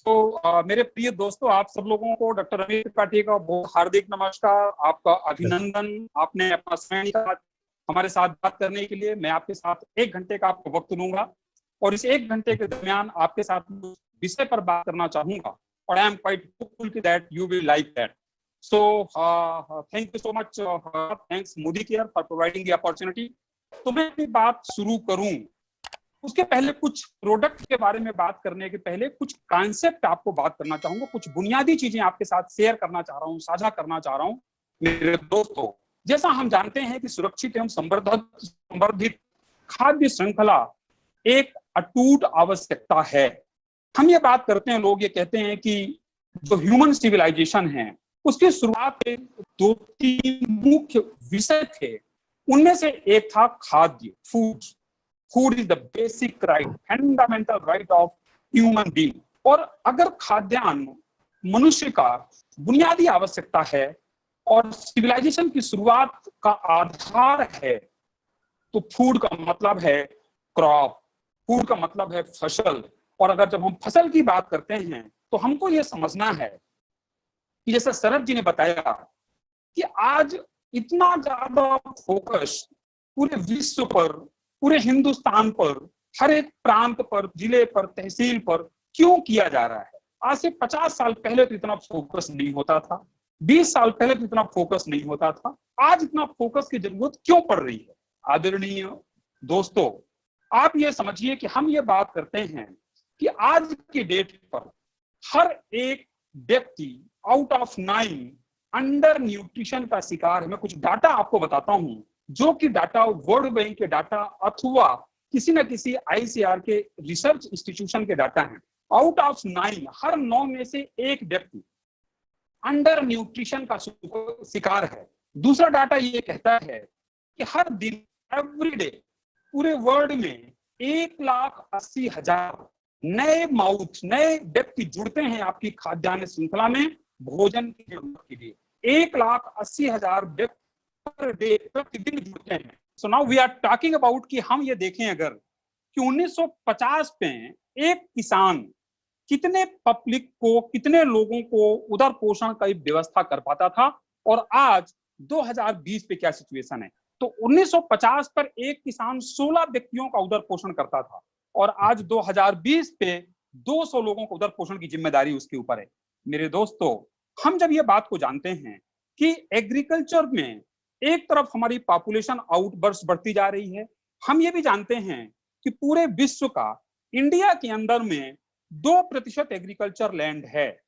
मेरे प्रिय दोस्तों, आप सब लोगों को डॉक्टर अमित त्रिपाठी का बहुत हार्दिक नमस्कार, आपका अभिनंदन। आपने अपना समय निकाला हमारे साथ बात करने के लिए। मैं आपके साथ 1 घंटे का आपको वक्त दूंगा और इस 1 घंटे के दरमियान आपके साथ विषय पर बात करना चाहूंगा और I am quite hopeful that you will like that. So thank you so much, thanks Modi care for providing the opportunity. तो मैं अपनी बात शुरू करूं उसके पहले कुछ प्रोडक्ट के बारे में बात करने के पहले कुछ कॉन्सेप्ट आपको बात करना चाहूंगा, कुछ बुनियादी चीजें आपके साथ शेयर करना चाह रहा हूं, साझा करना चाह रहा हूं। मेरे दोस्तों, जैसा हम जानते हैं कि सुरक्षित एवं संवर्धित खाद्य श्रृंखला एक अटूट आवश्यकता है। हम ये बात करते हैं, लोग ये कहते हैं कि जो ह्यूमन सिविलाइजेशन है उसकी शुरुआत में 2-3 मुख्य विषय थे। उनमें से एक था खाद्य, food. Food is the basic right, fundamental right of human being. और अगर खाद्यान्न मनुष्य का बुनियादी आवश्यकता है और सिविलाइजेशन की शुरुआत का आधार है, तो फूड का मतलब है क्रॉप, फूड का मतलब है फसल। और अगर जब हम फसल की बात करते हैं तो हमको यह समझना है कि जैसे शरद जी ने बताया कि आज इतना ज्यादा फोकस पूरे विश्व पर, पूरे हिंदुस्तान पर, हर एक प्रांत पर, जिले पर, तहसील पर क्यों किया जा रहा है। आज से 50 साल पहले तो इतना फोकस नहीं होता था, 20 साल पहले तो इतना फोकस नहीं होता था। आज इतना फोकस की जरूरत क्यों पड़ रही है? आदरणीय दोस्तों, आप ये समझिए कि हम ये बात करते हैं कि आज की डेट पर हर एक व्यक्ति आउट ऑफ 9 अंडर न्यूट्रिशन का शिकार है। मैं कुछ डाटा आपको बताता हूं, जो कि डाटा वर्ल्ड बैंक के डाटा अथवा किसी न किसी आईसीआर के रिसर्च इंस्टीट्यूशन के डाटा हैं। आउट ऑफ 9, हर 9 में से एक व्यक्ति अंडर न्यूट्रिशन का शिकार है। दूसरा डाटा ये कहता है कि हर दिन, एवरीडे, पूरे वर्ल्ड में 1,80,000 नए माउथ, नए व्यक्ति जुड़ते हैं आपकी खाद्यान्न श्रृंखला में भोजन की जरूरत के लिए। 1,80,000 व्यक्ति पर डे, प्रतिदिन जुड़ते हैं। So now we are talking about कि हम ये देखें अगर कि 1950 में एक किसान कितने पब्लिक को, कितने लोगों को उदर पोषण की व्यवस्था कर पाता था और आज 2020 पे क्या सिचुएशन है। तो 1950 पर एक किसान 16 व्यक्तियों का उदर पोषण करता था और आज 2020 पे 200 लोगों को उदर पोषण की जिम्मेदारी उसके ऊपर है। मेरे दोस्तों, हम जब ये बात को जानते हैं कि एग्रीकल्चर में एक तरफ हमारी पॉपुलेशन आउटबर्स्ट बढ़ती जा रही है, हम ये भी जानते हैं कि पूरे विश्व का, इंडिया के अंदर में 2% एग्रीकल्चर लैंड है,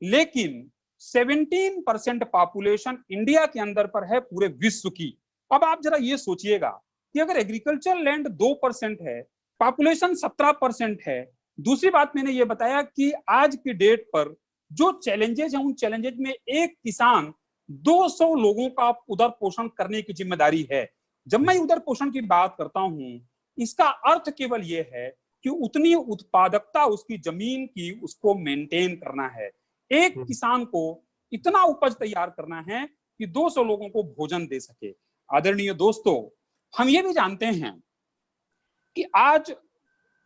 लेकिन 17% पॉपुलेशन इंडिया के अंदर पर है पूरे विश्व की। अब आप जरा ये सोचिएगा कि अगर एग्रीकल्चर लैंड 2% है, पॉपुलेशन 17% है। दूसरी बात मैंने ये बताया कि आज की डेट पर जो चैलेंजेस हैं, उन चैलेंजेस में एक किसान 200 लोगों का उदर पोषण करने की जिम्मेदारी है। जब मैं उदर पोषण की बात करता हूं, इसका अर्थ केवल यह है कि उतनी उत्पादकता उसकी जमीन की उसको मेंटेन करना है। एक किसान को इतना उपज तैयार करना है कि 200 लोगों को भोजन दे सके। आदरणीय दोस्तों, हम ये भी जानते हैं कि आज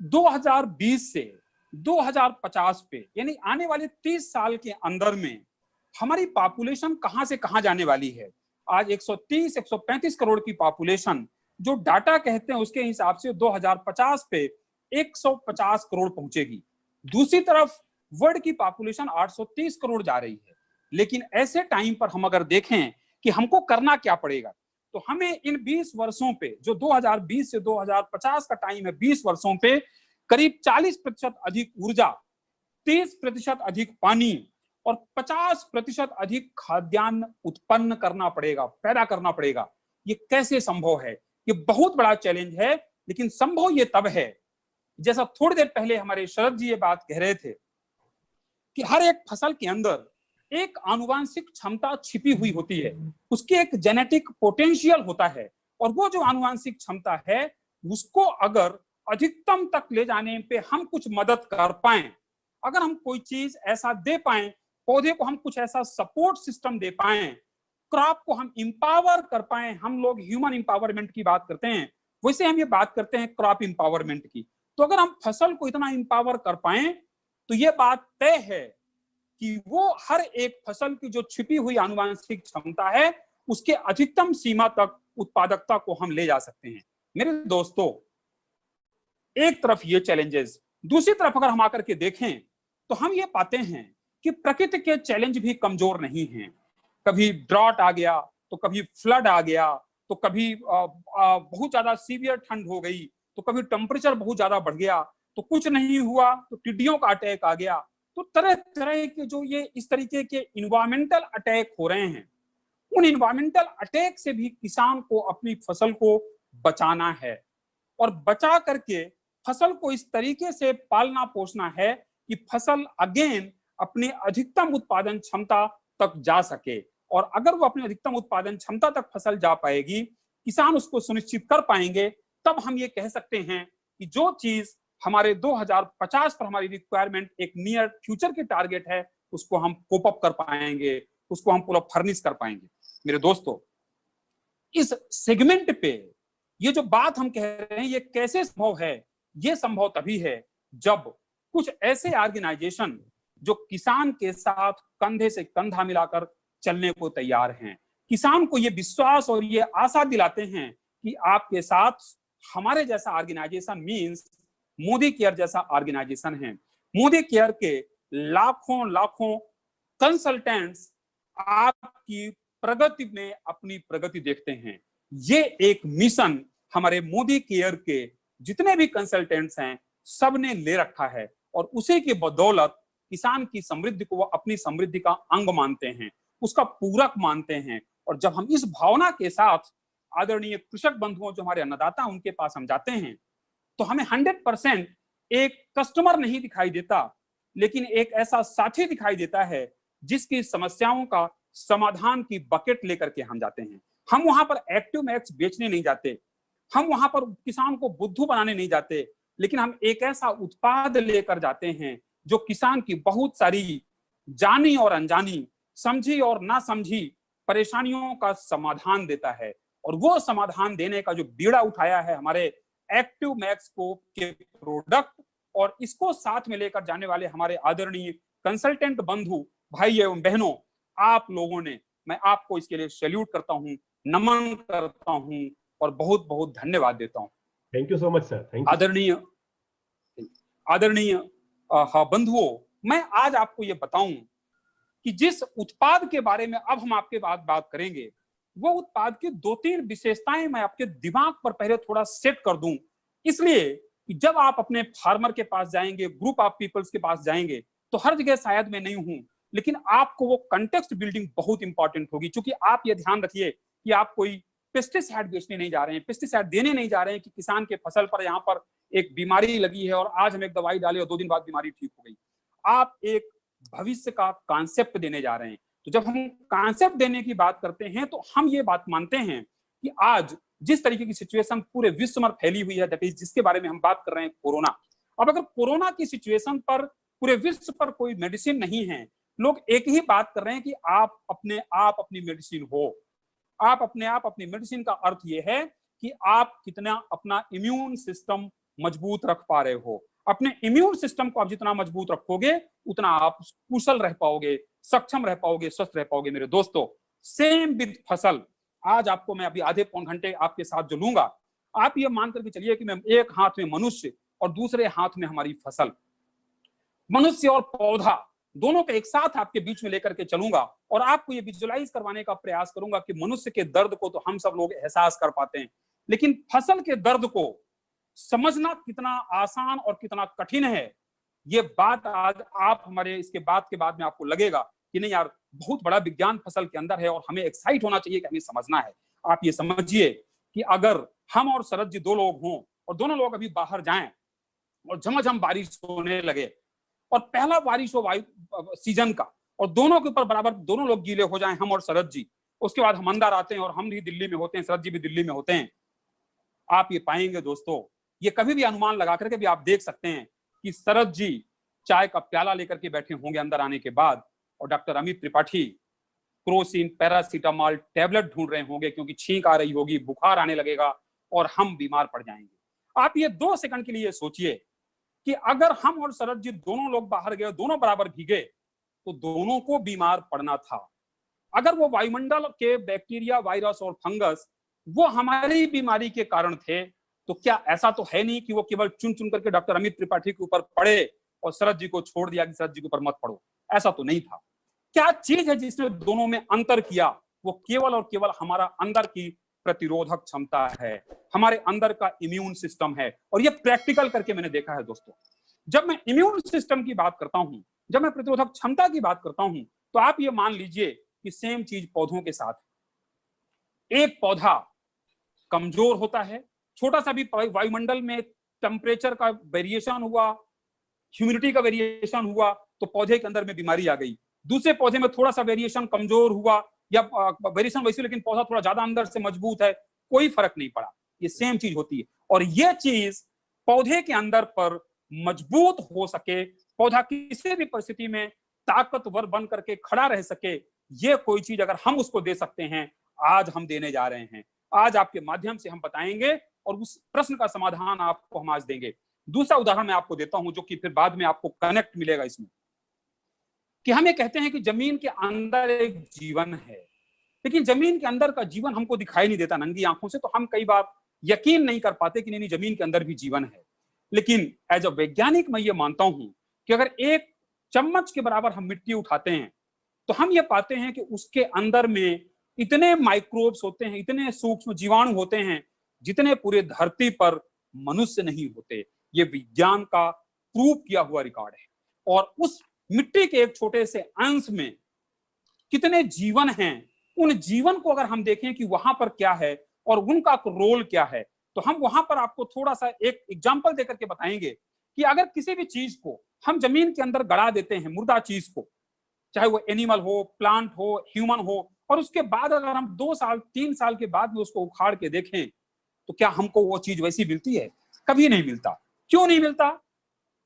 2020 से 2050 पे, यानी आने वाले 30 साल के अंदर में हमारी पॉपुलेशन कहां से कहां जाने वाली है। आज 130-135 करोड़ की पॉपुलेशन, जो डाटा कहते हैं उसके हिसाब से 2050 पे 150 करोड़ पहुंचेगी। दूसरी तरफ वर्ल्ड की पॉपुलेशन 830 करोड़ जा रही है। लेकिन ऐसे टाइम पर हम अगर देखें कि हमको करना क्या पड़ेगा, तो हमें इन 20 वर्षों पे, जो 2020 से 2050 का टाइम है, 20 वर्षों पे करीब 40% अधिक ऊर्जा, 30% अधिक पानी और 50% अधिक खाद्यान्न उत्पन्न करना पड़ेगा, पैदा करना पड़ेगा। ये कैसे संभव है? ये बहुत बड़ा चैलेंज है, लेकिन संभव ये तब है, जैसा थोड़ी देर पहले हमारे शरद जी ये बात कह रहे थे कि हर एक फसल के अंदर एक आनुवांशिक क्षमता छिपी हुई होती है, उसकी एक जेनेटिक पोटेंशियल होता है, और वो जो आनुवांशिक क्षमता है उसको अगर अधिकतम तक ले जाने पे हम कुछ मदद कर पाए, अगर हम कोई चीज ऐसा दे पाए, पौधे को हम कुछ ऐसा सपोर्ट सिस्टम दे पाए, क्रॉप को हम इंपावर कर पाए। हम लोग ह्यूमन इंपावरमेंट की बात करते हैं, वैसे हम ये बात करते हैं क्रॉप इंपावरमेंट की। तो अगर हम फसल को इतना इंपावर कर पाए तो ये बात तय है कि वो हर एक फसल की जो छिपी हुई आनुवंशिक क्षमता है उसके अधिकतम सीमा तक उत्पादकता को हम ले जा सकते हैं। मेरे दोस्तों, एक तरफ ये चैलेंजेस, दूसरी तरफ अगर हम आकर के देखें तो हम ये पाते हैं कि प्रकृति के चैलेंज भी कमजोर नहीं हैं। कभी ड्रॉट आ गया, तो कभी फ्लड आ गया, तो कभी बहुत ज्यादा सीवियर ठंड हो गई, तो कभी टेम्परेचर बहुत ज्यादा बढ़ गया, तो कुछ नहीं हुआ तो टिड्डियों का अटैक आ गया। तो तरह तरह के जो ये इस तरीके के इन्वायरमेंटल अटैक हो रहे हैं, उन इन्वायरमेंटल अटैक से भी किसान को अपनी फसल को बचाना है और बचा करके फसल को इस तरीके से पालना पोसना है कि फसल अगेन अपनी अधिकतम उत्पादन क्षमता तक जा सके। और अगर वो अपनी अधिकतम उत्पादन क्षमता तक फसल जा पाएगी, किसान उसको सुनिश्चित कर पाएंगे, तब हम ये कह सकते हैं कि जो चीज हमारे 2050 पर हमारी रिक्वायरमेंट एक नियर फ्यूचर की टारगेट है, उसको हम कोप अप कर पाएंगे, उसको हम पूरा फर्निश कर पाएंगे। मेरे दोस्तों, इस सेगमेंट पे ये जो बात हम कह रहे हैं, ये कैसे संभव है? ये संभव तभी है जब कुछ ऐसे ऑर्गेनाइजेशन जो किसान के साथ कंधे से कंधा मिलाकर चलने को तैयार हैं, किसान को ये विश्वास और ये आशा दिलाते हैं कि आपके साथ हमारे जैसा ऑर्गेनाइजेशन मींस मोदी केयर जैसा ऑर्गेनाइजेशन है। मोदी केयर के लाखों लाखों कंसल्टेंट्स आपकी प्रगति में अपनी प्रगति देखते हैं। ये एक मिशन हमारे मोदी केयर के जितने भी कंसल्टेंट्स हैं सबने ले रखा है और उसी की बदौलत किसान की समृद्धि को वो अपनी समृद्धि का अंग मानते हैं, उसका पूरक मानते हैं। और जब हम इस भावना के साथ आदरणीय कृषक बंधुओं जो हमारे अन्नदाता उनके पास हम जाते हैं, तो हमें 100% एक कस्टमर नहीं दिखाई देता, लेकिन एक ऐसा साथी दिखाई देता है जिसकी समस्याओं का समाधान की बकेट लेकर के हम जाते हैं। हम वहां पर एक्टिव मैक्स बेचने नहीं जाते, हम वहां पर किसान को बुद्धू बनाने नहीं जाते, लेकिन हम एक ऐसा उत्पाद लेकर जाते हैं जो किसान की बहुत सारी जानी और अनजानी, समझी और ना समझी परेशानियों का समाधान देता है। और वो समाधान देने का जो बीड़ा उठाया है हमारे एक्टिव मैक्स को के प्रोडक्ट, और इसको साथ में लेकर जाने वाले हमारे आदरणीय कंसल्टेंट बंधु भाई एवं बहनों, आप लोगों ने, मैं आपको इसके लिए सैल्यूट करता हूं, नमन करता हूं और बहुत बहुत धन्यवाद देता हूं। Thank you so much sir. Thank you. आदरणीय बंधुओं, मैं आज आपको ये बताऊं कि जिस उत्पाद के बारे में अब हम आपके बात करेंगे, वो उत्पाद की 2-3 विशेषताएं मैं आपके दिमाग पर पहले थोड़ा सेट कर दूं, इसलिए कि जब आप अपने फार्मर के पास जाएंगे, ग्रुप ऑफ पीपल्स के पास जाएंगे, तो हर जगह शायद मैं नहीं हूं, लेकिन आपको वो कंटेक्स्ट बिल्डिंग बहुत इंपॉर्टेंट होगी। क्योंकि आप ये ध्यान रखिए कि आप कोई पेस्टिसाइड बेचने नहीं जा रहे हैं, पेस्टिसाइड देने नहीं जा रहे हैं कि किसान के फसल पर यहाँ पर एक बीमारी लगी है और आज हम एक दवाई डाले और 2 दिन बाद बीमारी ठीक हो गई। आप एक भविष्य का कॉन्सेप्ट देने जा रहे हैं। तो जब हम कॉन्सेप्ट देने की बात करते हैं तो हम ये बात मानते हैं कि आज जिस तरीके की सिचुएशन पूरे विश्व में फैली हुई है, दैट इज जिसके बारे में हम बात कर रहे हैं, कोरोना। अब अगर कोरोना की सिचुएशन पर पूरे विश्व पर कोई मेडिसिन नहीं है, लोग एक ही बात कर रहे हैं कि आप अपने आप अपनी मेडिसिन हो। आप अपने आप अपनी मेडिसिन का अर्थ यह है कि आप कितना अपना इम्यून सिस्टम मजबूत रख पा रहे हो। अपने इम्यून सिस्टम को आप जितना मजबूत रखोगे उतना आप कुशल रह पाओगे, सक्षम रह पाओगे, स्वस्थ रह पाओगे। मेरे दोस्तों, सेम विद फसल, आज आपको मैं अभी आधे पौन घंटे आपके साथ जो लूंगा, आप ये मान करके चलिए कि मैं एक हाथ में मनुष्य और दूसरे हाथ में हमारी फसल, मनुष्य और पौधा दोनों को एक साथ आपके बीच में लेकर के चलूंगा और आपको ये विजुअलाइज करवाने का प्रयास करूंगा कि मनुष्य के दर्द को तो हम सब लोग एहसास कर पाते हैं, लेकिन फसल के दर्द को समझना कितना आसान और कितना कठिन है, ये बात आज आप हमारे इसके बाद के बाद में आपको लगेगा कि नहीं यार, बहुत बड़ा विज्ञान फसल के अंदर है और हमें एक्साइट होना चाहिए कि हमें समझना है। आप ये समझिए कि अगर हम और शरद जी 2 लोग हों और दोनों लोग अभी बाहर जाएं और झमाझम बारिश होने लगे और पहला बारिश हो सीजन का और दोनों के ऊपर बराबर दोनों लोग गीले हो जाएं, हम और शरद जी, उसके बाद हम अंदर आते हैं और हम भी दिल्ली में होते हैं, शरद जी भी दिल्ली में होते हैं, आप ये पाएंगे दोस्तों, ये कभी भी अनुमान लगा करके भी आप देख सकते हैं कि शरद जी चाय का प्याला लेकर के बैठे होंगे अंदर आने के बाद और doctor Amit Tripathi Crocin paracetamol tablet ढूंढ रहे होंगे क्योंकि छींक आ रही होगी, बुखार आने लगेगा और हम बीमार पड़ जाएंगे। आप ये 2 सेकंड के लिए सोचिए कि अगर हम और शरद जी दोनों लोग बाहर गए, दोनों बराबर भीगे, तो दोनों को बीमार पड़ना था। अगर वो वायुमंडल के बैक्टीरिया, वायरस और फंगस वो हमारी बीमारी के कारण थे, तो क्या ऐसा तो है नहीं कि वो केवल चुन चुन करके डॉक्टर अमित त्रिपाठी के ऊपर पड़े और शरद जी को छोड़ दिया कि शरद जी के ऊपर मत पड़ो? ऐसा तो नहीं था। क्या चीज है जिसने दोनों में अंतर किया? वो केवल और केवल हमारा अंदर की प्रतिरोधक क्षमता है, हमारे अंदर का इम्यून सिस्टम है। और ये प्रैक्टिकल करके मैंने देखा है दोस्तों। जब मैं इम्यून सिस्टम की बात करता हूं, जब मैं प्रतिरोधक क्षमता की बात करता हूं, तो आप ये मान लीजिए कि सेम चीज पौधों के साथ। एक पौधा कमजोर होता है, छोटा सा भी वायुमंडल में टेम्परेचर का वेरिएशन हुआ, ह्यूमिडिटी का वेरिएशन हुआ, तो पौधे के अंदर में बीमारी आ गई। दूसरे पौधे में थोड़ा सा वेरिएशन कमजोर हुआ या वेरिएशन वैसे, लेकिन पौधा थोड़ा ज्यादा अंदर से मजबूत है, कोई फर्क नहीं पड़ा। ये सेम चीज होती है। और ये चीज पौधे के अंदर पर मजबूत हो सके, पौधा किसी भी परिस्थिति में ताकतवर बन करके खड़ा रह सके, ये कोई चीज अगर हम उसको दे सकते हैं, आज हम देने जा रहे हैं। आज आपके माध्यम से हम बताएंगे और उस प्रश्न का समाधान आपको हम आज देंगे। दूसरा उदाहरण मैं आपको देता हूं, जो कि फिर बाद में आपको कनेक्ट मिलेगा इसमें, कि हम ये कहते हैं कि जमीन के अंदर एक जीवन है, लेकिन जमीन के अंदर का जीवन हमको दिखाई नहीं देता नंगी आंखों से, तो हम कई बार यकीन नहीं कर पाते कि नहीं, जमीन के अंदर भी जीवन है। लेकिन एज अ वैज्ञानिक मैं ये मानता हूं कि अगर एक चम्मच के बराबर हम मिट्टी उठाते हैं, तो हम ये पाते हैं कि उसके अंदर में इतने माइक्रोब्स होते हैं, इतने सूक्ष्म जीवाणु होते हैं, जितने पूरे धरती पर मनुष्य नहीं होते। ये विज्ञान का प्रूव किया हुआ रिकॉर्ड है। और उस मिट्टी के एक छोटे से अंश में कितने जीवन हैं, उन जीवन को अगर हम देखें कि वहां पर क्या है और उनका रोल क्या है, तो हम वहां पर आपको थोड़ा सा एक एग्जांपल देकर के बताएंगे कि अगर किसी भी चीज को हम जमीन के अंदर गड़ा देते हैं, मुर्दा चीज को, चाहे वो एनिमल हो, प्लांट हो, ह्यूमन हो, और उसके बाद अगर हम 2 साल 3 साल के बाद में उसको उखाड़ के देखें, तो क्या हमको वो चीज वैसी मिलती है? कभी नहीं मिलता। क्यों नहीं मिलता?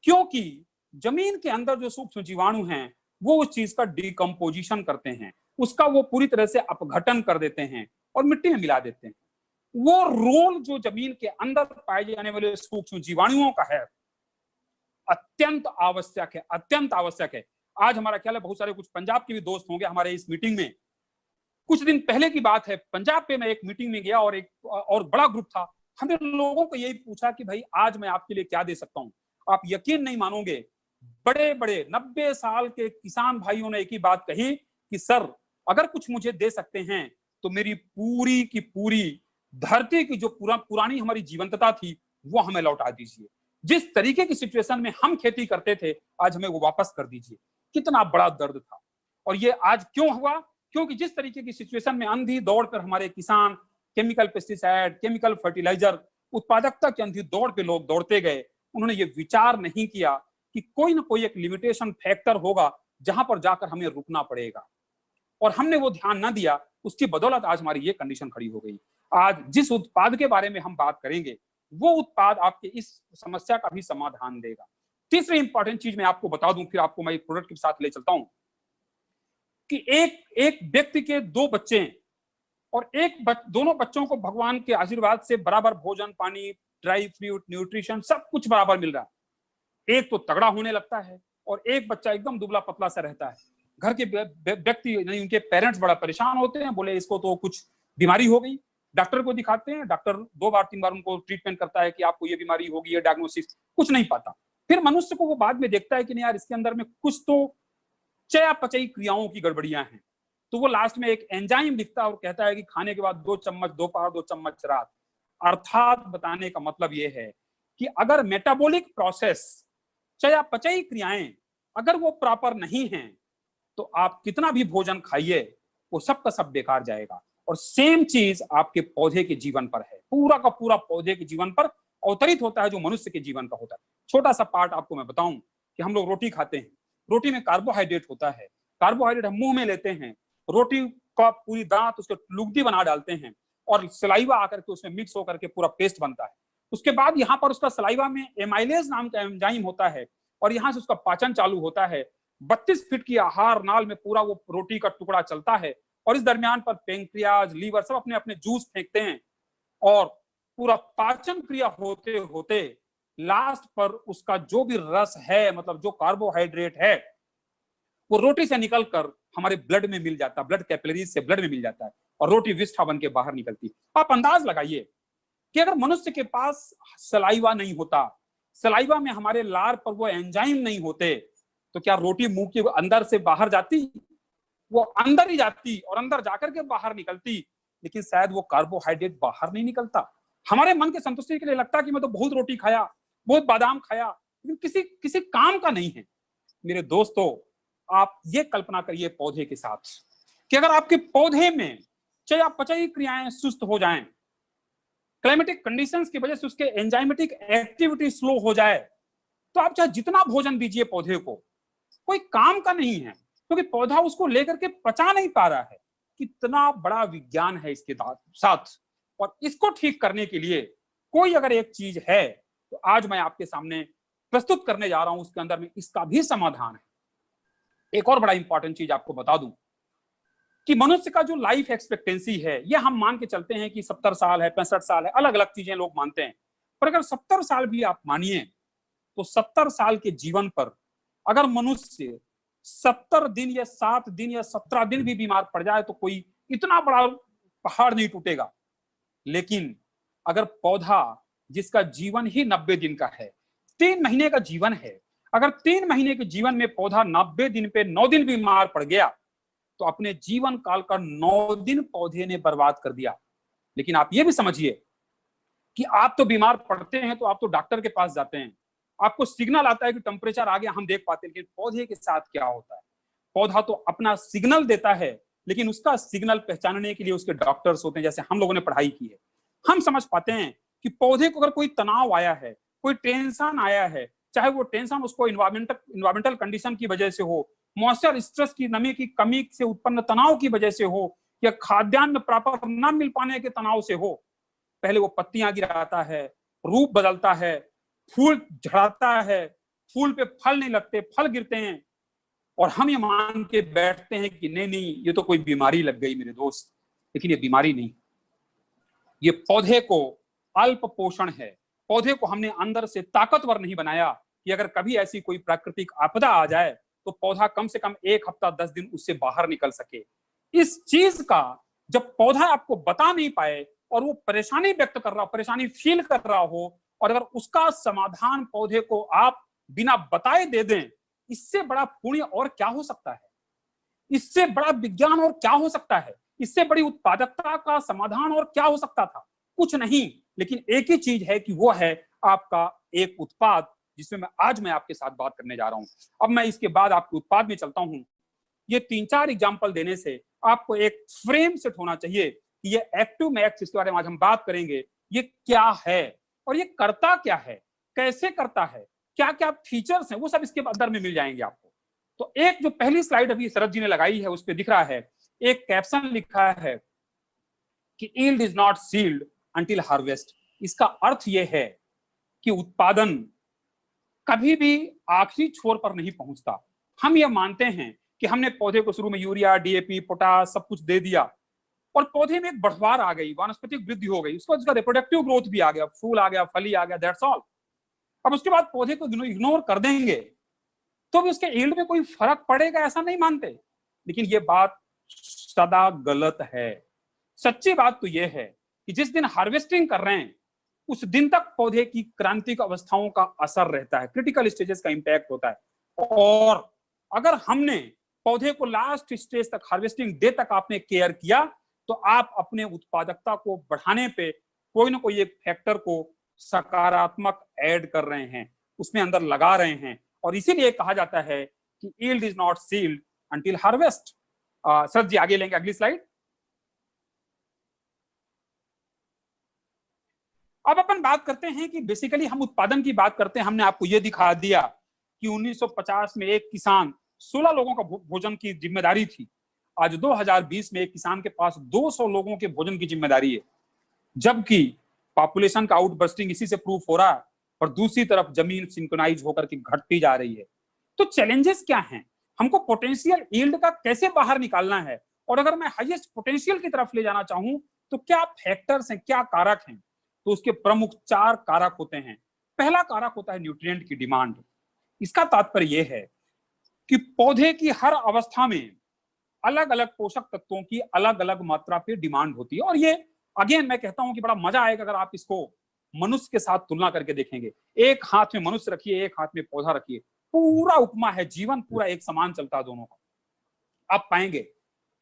क्योंकि जमीन के अंदर जो सूक्ष्म जीवाणु हैं, वो उस चीज का डिकम्पोजिशन करते हैं, उसका वो पूरी तरह से अपघटन कर देते हैं और मिट्टी में मिला देते हैं। वो रोल जो जमीन के अंदर पाए जाने वाले सूक्ष्म जीवाणुओं का है, अत्यंत आवश्यक है, अत्यंत आवश्यक है। आज हमारा ख्याल है बहुत सारे कुछ पंजाब के भी दोस्त होंगे हमारे इस मीटिंग में। कुछ दिन पहले की बात है, पंजाब पे मैं एक मीटिंग में गया और एक और बड़ा ग्रुप था। हमने लोगों को यही पूछा कि भाई आज मैं आपके लिए क्या दे सकता हूं। आप यकीन नहीं मानोगे, बड़े बड़े 90 साल के किसान भाइयों ने एक ही बात कही कि सर, अगर कुछ मुझे दे सकते हैं तो मेरी पूरी की पूरी धरती की जो पुरानी हमारी जीवंतता थी, वो हमें लौटा दीजिए। जिस तरीके की सिचुएशन में हम खेती करते थे, आज हमें वो वापस कर दीजिए। कितना बड़ा दर्द था। और ये आज क्यों हुआ? क्योंकि जिस तरीके की सिचुएशन में अंधी दौड़ पर हमारे किसान केमिकल पेस्टिसाइड, केमिकल फर्टिलाइजर, उत्पादकता की अंधी दौड़ पे लोग दौड़ते गए, उन्होंने ये विचार नहीं किया कि कोई ना कोई एक लिमिटेशन फैक्टर होगा जहां पर जाकर हमें रुकना पड़ेगा। और हमने वो ध्यान ना दिया, उसकी बदौलत आज हमारी ये कंडीशन खड़ी हो गई। आज जिस उत्पाद के बारे में हम बात करेंगे, वो उत्पाद आपके इस समस्या का भी समाधान देगा। तीसरी इंपॉर्टेंट चीज मैं आपको बता दूं, फिर आपको मैं एक प्रोडक्ट के साथ ले चलता हूं, कि एक व्यक्ति के 2 बच्चे हैं और दोनों बच्चों को भगवान के आशीर्वाद से बराबर भोजन, पानी, ड्राई फ्रूट, न्यूट्रिशन सब कुछ बराबर मिल रहा है। एक तो तगड़ा होने लगता है और एक बच्चा एकदम दुबला पतला सा रहता है। घर के व्यक्ति यानी उनके पेरेंट्स बड़ा परेशान होते हैं, बोले इसको तो कुछ बीमारी हो गई। डॉक्टर को दिखाते हैं, डॉक्टर 2 बार 3 बार उनको ट्रीटमेंट करता है कि आपको ये बीमारी होगी, ये डायग्नोसिस, कुछ नहीं पाता। फिर मनुष्य को वो बाद में देखता है कि नहीं यार, इसके अंदर में कुछ तो चयापचयी क्रियाओं की गड़बड़ियां हैं। तो वो लास्ट में एक एंजाइम लिखता है और कहता है कि खाने के बाद 2 चम्मच दोपहर, 2 चम्मच रात। अर्थात बताने का मतलब ये है कि अगर मेटाबॉलिक प्रोसेस, चयापचयी क्रियाएं अगर वो प्रॉपर नहीं है, तो आप कितना भी भोजन खाइए, वो सब का सब बेकार जाएगा। और सेम चीज आपके पौधे के जीवन पर है, पूरा का पूरा पौधे के जीवन पर अवतरित होता है, जो मनुष्य के जीवन का होता है। छोटा सा पार्ट आपको मैं बताऊं कि हम लोग रोटी खाते हैं, रोटी में कार्बोहाइड्रेट होता है। कार्बोहाइड्रेट हम मुंह में लेते हैं, रोटी का पूरी दांत उसके लुगदी बना डालते हैं और सलाइवा आकर के उसमें मिक्स होकर के पूरा पेस्ट बनता है। उसके बाद यहाँ पर उसका सलाइवा में एमाइलेज नाम का एंजाइम होता है और यहाँ से उसका पाचन चालू होता है। 32 फीट की आहार नाल में पूरा वो रोटी का टुकड़ा चलता है और इस दरमियान पर पेंक्रियाज, लीवर सब अपने अपने जूस फेंकते हैं और पूरा पाचन क्रिया होते होते लास्ट पर उसका जो भी रस है, मतलब जो कार्बोहाइड्रेट है, वो रोटी से निकलकर हमारे ब्लड में मिल जाता है, ब्लड कैपिलरीज से ब्लड में मिल जाता है और रोटी विष्ठा बन के बाहर निकलती। आप अंदाज लगाइए कि अगर मनुष्य के पास सलाइवा नहीं होता, सलाइवा में हमारे लार पर वो एंजाइम नहीं होते, तो क्या रोटी मुंह के अंदर से बाहर जाती? वो अंदर ही जाती और अंदर जाकर के बाहर निकलती, लेकिन शायद वो कार्बोहाइड्रेट बाहर नहीं निकलता। हमारे मन के संतुष्टि के लिए लगता कि मैं तो बहुत रोटी खाया, बहुत बादाम खाया, लेकिन किसी किसी काम का नहीं है। मेरे दोस्तों, आप ये कल्पना करिए पौधे के साथ कि अगर आपके पौधे में चाहे अपचयी क्रियाएं सुस्त हो जाएं, क्लाइमेटिक कंडीशंस की वजह से उसके एंजाइमेटिक एक्टिविटी स्लो हो जाए, तो आप चाहे जितना भोजन दीजिए पौधे को, कोई काम का नहीं है, क्योंकि पौधा उसको लेकर के पचा नहीं पा रहा है। कितना बड़ा विज्ञान है इसके साथ, और इसको ठीक करने के लिए कोई अगर एक चीज है तो आज मैं आपके सामने प्रस्तुत करने जा रहा हूं, उसके अंदर में इसका भी समाधान है। एक और बड़ा इंपॉर्टेंट चीज आपको बता दूं कि मनुष्य का जो लाइफ एक्सपेक्टेंसी है, ये हम मान के चलते हैं कि 70 साल है, 65 साल है, अलग अलग चीजें लोग मानते हैं, पर अगर 70 साल भी आप मानिए तो 70 साल के जीवन पर अगर मनुष्य 70 दिन या 7 दिन या 17 दिन भी बीमार पड़ जाए तो कोई इतना बड़ा पहाड़ नहीं टूटेगा। लेकिन अगर पौधा जिसका जीवन ही 90 दिन का है, 3 महीने का जीवन है, अगर 3 महीने के जीवन में पौधा 90 दिन पे 9 दिन बीमार पड़ गया तो अपने जीवन काल का 9 दिन पौधे ने बर्बाद कर दिया। लेकिन आप ये भी समझिए कि आप तो बीमार पड़ते हैं तो आप तो डॉक्टर के पास जाते हैं, आपको सिग्नल आता है कि टेम्परेचर आ गया, हम देख पाते हैं। लेकिन पौधे के साथ क्या होता है? पौधा तो अपना सिग्नल देता है, लेकिन उसका सिग्नल पहचानने के लिए उसके डॉक्टर्स होते हैं, जैसे हम लोगों ने पढ़ाई की है। हम समझ पाते हैं कि पौधे को अगर कोई तनाव आया है, कोई टेंशन आया है, चाहे वो टेंशन उसको इन्वायरमेंटल कंडीशन की वजह से हो, मॉइस्चर स्ट्रेस की नमी की कमी से उत्पन्न तनाव की वजह से हो, या खाद्यान्न प्रॉपर न मिल पाने के तनाव से हो, पहले वो पत्तियां गिराता है, रूप बदलता है, फूल झड़ता है, फूल पे फल नहीं लगते, फल गिरते हैं, और हम ये मान के बैठते हैं कि नहीं नहीं ये तो कोई बीमारी लग गई मेरे दोस्त। लेकिन ये बीमारी नहीं, ये पौधे को अल्प पोषण है। पौधे को हमने अंदर से ताकतवर नहीं बनाया कि अगर कभी ऐसी कोई प्राकृतिक आपदा आ जाए तो पौधा कम से कम 1 हफ्ता 10 दिन उससे बाहर निकल सके। इस चीज का जब पौधा आपको बता नहीं पाए और वो परेशानी व्यक्त कर रहा हो, परेशानी फील कर रहा हो, और अगर उसका समाधान पौधे को आप बिना बताए दे दें, इससे बड़ा पुण्य और क्या हो सकता है? इससे बड़ा विज्ञान और क्या हो सकता है? इससे बड़ी उत्पादकता का समाधान और क्या हो सकता था? कुछ नहीं। लेकिन एक ही चीज है कि वो है आपका एक उत्पाद, जिसमें मैं आपके साथ बात करने जा रहा हूं। अब मैं इसके बाद आपके उत्पाद में चलता हूं। ये 3-4 एग्जाम्पल देने से आपको एक फ्रेम सेट होना चाहिए कि ये एक्टिव मैक्स, जिसके बारे में आज हम बात करेंगे, ये क्या है और ये करता क्या है, कैसे करता है, क्या क्या फीचर्स हैं, वो सब इसके अंदर में मिल जाएंगे आपको। तो एक जो पहली स्लाइड अभी शरद जी ने लगाई है, उस पर दिख रहा है, एक कैप्शन लिखा है कि yield is not sealed until harvest. इसका अर्थ यह है कि उत्पादन कभी भी आखिरी छोर पर नहीं पहुंचता। हम ये मानते हैं कि हमने पौधे को शुरू में यूरिया, डीएपी, पोटास सब कुछ दे दिया और पौधे में एक बढ़वार आ गई, वानस्पतिक वृद्धि हो गई, उसके बाद उसका रिप्रोडक्टिव ग्रोथ भी आ गया, फूल आ गया, फली आ गया, दैट्स ऑल। अब उसके बाद पौधे को इग्नोर कर देंगे तो भी उसके यील्ड में कोई फर्क पड़ेगा, ऐसा नहीं मानते। लेकिन ये बात सदा गलत है। सच्ची बात तो यह है कि जिस दिन हार्वेस्टिंग कर रहे हैं उस दिन तक पौधे की क्रांतिक अवस्थाओं का असर रहता है, क्रिटिकल स्टेजेस का इंपैक्ट होता है। और अगर हमने पौधे को लास्ट स्टेज तक, हार्वेस्टिंग डे तक आपने केयर किया, तो आप अपने उत्पादकता को बढ़ाने पे कोई ना कोई एक फैक्टर को सकारात्मक ऐड कर रहे हैं, उसमें अंदर लगा रहे हैं। और इसीलिए कहा जाता है कि yield is not sealed until harvest. Sir ji आगे लेंगे, अगली स्लाइड। अब अपन बात करते हैं कि बेसिकली हम उत्पादन की बात करते हैं। हमने आपको यह दिखा दिया कि 1950 में एक किसान 16 लोगों का भोजन की जिम्मेदारी थी। आज 2020 में एक किसान के पास 200 लोगों के भोजन की जिम्मेदारी है, जबकि पॉपुलेशन का आउटबर्स्टिंग इसी से प्रूफ हो रहा है। और दूसरी तरफ जमीन सिंक्रोनाइज होकर के घटती जा रही है। तो चैलेंजेस क्या हैं? हमको पोटेंशियल यील्ड का कैसे बाहर निकालना है, और अगर मैं हाईएस्ट पोटेंशियल की तरफ ले जाना चाहूं तो क्या फैक्टर्स हैं, क्या कारक हैं? तो उसके प्रमुख 4 कारक होते हैं। पहला कारक होता है न्यूट्रिएंट की डिमांड। इसका तात्पर्य यह है कि पौधे की हर अवस्था में अलग अलग पोषक तत्वों की अलग अलग मात्रा पे डिमांड होती है। और ये अगेन मैं कहता हूं कि बड़ा मजा आएगा अगर आप इसको मनुष्य के साथ तुलना करके देखेंगे। एक हाथ में मनुष्य रखिए, एक हाथ में पौधा रखिए, पूरा उपमा है, जीवन पूरा एक समान चलता है दोनों का। आप पाएंगे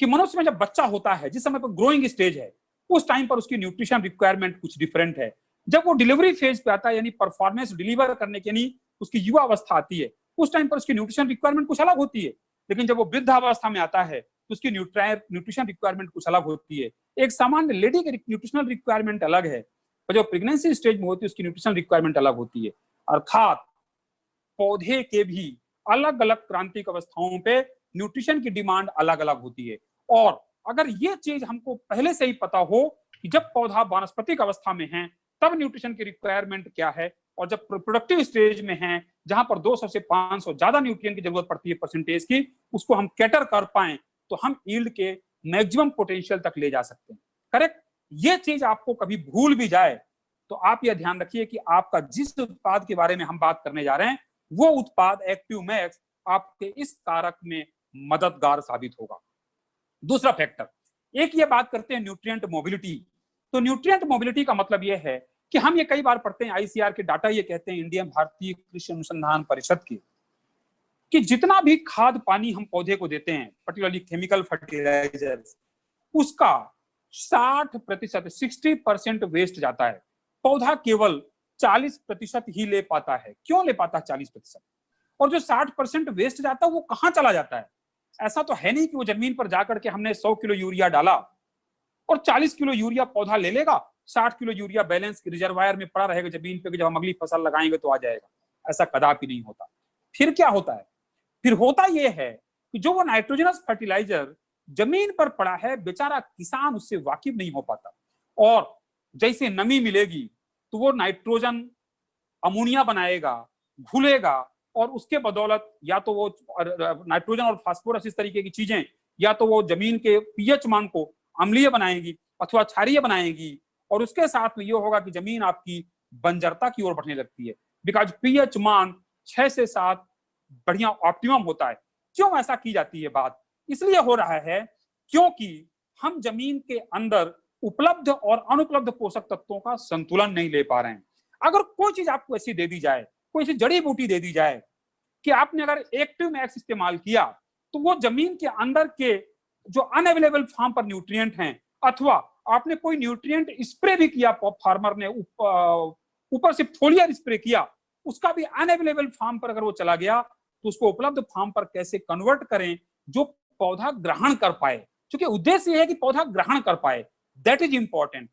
कि मनुष्य में जब बच्चा होता है, जिस समय पर ग्रोइंग स्टेज है, उस टाइम पर उसकी न्यूट्रिशन रिक्वायरमेंट कुछ डिफरेंट है। जब वो डिलीवरी फेज पे आता है, यानी परफॉर्मेंस डिलीवर करने के, यानी उसकी युवा अवस्था आती है, उस टाइम पर उसकी न्यूट्रिशन रिक्वायरमेंट कुछ अलग होती है। लेकिन जब वो वृद्धावस्था में आता है तो उसकी न्यूट्रिशन रिक्वायरमेंट कुछ अलग होती है। एक सामान्य लेडी की न्यूट्रिशनल रिक्वायरमेंट अलग है, और जो प्रेगनेंसी स्टेज में होती है उसकी न्यूट्रिशनल रिक्वायरमेंट अलग होती है। अर्थात पौधे के भी अलग अलग क्रांतिक अवस्थाओं पे न्यूट्रिशन की डिमांड अलग अलग होती है। और अगर ये चीज हमको पहले से ही पता हो कि जब पौधा वानस्पतिक अवस्था में है तब न्यूट्रिशन की रिक्वायरमेंट क्या है, और जब प्रोडक्टिव स्टेज में है जहां पर 200 से 500 ज्यादा न्यूट्रिएंट की जरूरत पड़ती है परसेंटेज की, उसको हम कैटर कर पाए तो हम यील्ड के मैक्सिमम पोटेंशियल तक ले जा सकते हैं। करेक्ट? ये चीज आपको कभी भूल भी जाए तो आप यह ध्यान रखिए कि आपका जिस उत्पाद के बारे में हम बात करने जा रहे हैं वो उत्पाद एक्टिव मैक्स आपके इस कारक में मददगार साबित होगा। दूसरा फैक्टर, एक ये बात करते हैं न्यूट्रिएंट मोबिलिटी। तो न्यूट्रिएंट मोबिलिटी का मतलब यह है कि हम ये कई बार पढ़ते हैं, आईसीआर के डाटा ये कहते हैं, इंडियन भारतीय कृषि अनुसंधान परिषद के, कि जितना भी खाद पानी हम पौधे को देते हैं, पर्टिकुलरली केमिकल फर्टिलाइजर, उसका 60% वेस्ट जाता है। पौधा केवल 40% ही ले पाता है। क्यों ले पाता है 40%? और जो 60% वेस्ट जाता है वो कहां चला जाता है? ऐसा तो है नहीं कि वो जमीन पर जाकर के हमने 100 किलो यूरिया डाला और 40 किलो यूरिया पौधा ले लेगा, 60 किलो यूरिया बैलेंस रिजर्वायर में पड़ा रहेगा जमीन पे, कि जब हम अगली फसल लगाएंगे तो आ जाएगा। ऐसा कदापि नहीं होता। फिर क्या होता है? फिर होता यह है कि जो वो नाइट्रोजनस फर्टिलाइजर जमीन पर पड़ा है, बेचारा किसान उससे वाकिफ नहीं हो पाता, और जैसे नमी मिलेगी तो वो नाइट्रोजन अमोनिया बनाएगा, घुलेगा, और उसके बदौलत या तो वो नाइट्रोजन और फास्फोरस इस तरीके की चीजें या तो वो जमीन के पीएच मान को अम्लीय बनाएंगी अथवा क्षारीय बनाएंगी, और उसके साथ में ये होगा कि जमीन आपकी बंजरता की ओर बढ़ने लगती है। बिकॉज पीएच मान 6 से 7 बढ़िया ऑप्टिमम होता है। क्यों ऐसा की जाती है बात? इसलिए हो रहा है क्योंकि हम जमीन के अंदर उपलब्ध और अनुपलब्ध पोषक तत्वों का संतुलन नहीं ले पा रहे हैं। अगर कोई चीज आपको ऐसी दे दी जाए, कोई ऐसी जड़ी बूटी दे दी जाए कि आपने अगर एक्टिव मैक्स इस्तेमाल किया, तो वो जमीन के अंदर के जो अनअवेलेबल फार्म पर न्यूट्रिएंट हैं, अथवा आपने कोई न्यूट्रिएंट स्प्रे भी किया, फार्मर ने ऊपर से फोलियर स्प्रे किया, उसका भी अनअवेलेबल फार्म पर अगर वो चला गया तो उसको उपलब्ध फार्म पर कैसे कन्वर्ट करें जो पौधा ग्रहण कर पाए। क्योंकि उद्देश्य यह है कि पौधा ग्रहण कर पाए, दैट इज इंपॉर्टेंट।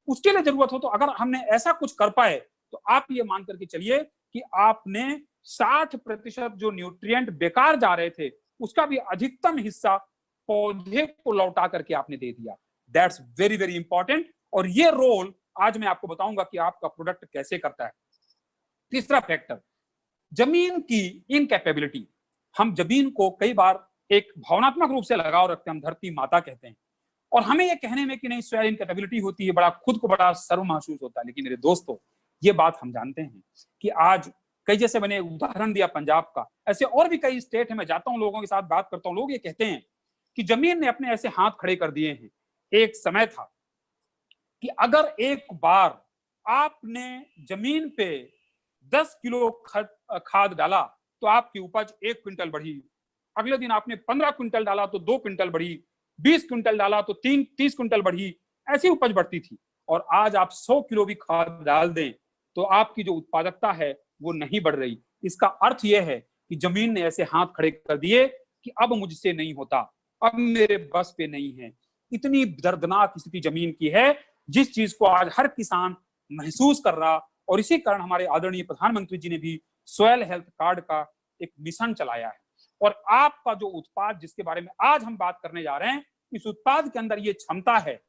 उसके लिए जरूरत हो तो अगर हमने ऐसा कुछ कर पाए तो आप ये मान करके चलिए कि आपने 60% जो न्यूट्रिएंट बेकार जा रहे थे उसका भी अधिकतम हिस्सा पौधे को लौटा करके आपने दे दिया। दैट्स वेरी वेरी इंपॉर्टेंट, और ये रोल आज मैं आपको बताऊंगा कि आपका प्रोडक्ट कैसे करता है। तीसरा फैक्टर, जमीन की इनकैपेबिलिटी। हम जमीन को कई बार एक भावनात्मक रूप से लगाव रखते हैं, हम धरती माता कहते हैं, और हमें यह कहने में कि नहीं सॉइल इनकैपेबिलिटी होती है, बड़ा खुद को बड़ा शर्म महसूस होता है। लेकिन मेरे दोस्तों, ये बात हम जानते हैं कि आज कई, जैसे मैंने उदाहरण दिया पंजाब का, ऐसे और भी कई स्टेट है। मैं जाता हूं, लोगों के साथ बात करता हूं, लोग ये कहते हैं कि जमीन ने अपने ऐसे हाथ खड़े कर दिए हैं। एक समय था कि अगर एक बार आपने जमीन पे 10 किलो खाद डाला तो आपकी उपज 1 क्विंटल बढ़ी, अगले दिन आपने 15 क्विंटल डाला तो 2 क्विंटल बढ़ी, 20 क्विंटल डाला तो 30 क्विंटल बढ़ी, ऐसी उपज बढ़ती थी। और आज आप 100 किलो भी खाद डाल दें तो आपकी जो उत्पादकता है वो नहीं बढ़ रही। इसका अर्थ यह है कि जमीन ने ऐसे हाथ खड़े कर दिए कि अब मुझसे नहीं होता, अब मेरे बस पे नहीं है। इतनी दर्दनाक स्थिति जमीन की है, जिस चीज को आज हर किसान महसूस कर रहा, और इसी कारण हमारे आदरणीय प्रधानमंत्री जी ने भी सॉइल हेल्थ कार्ड का एक मिशन चलाया है। और आपका जो उत्पाद जिसके बारे में आज हम बात करने जा रहे हैं, इस उत्पाद के अंदर ये क्षमता है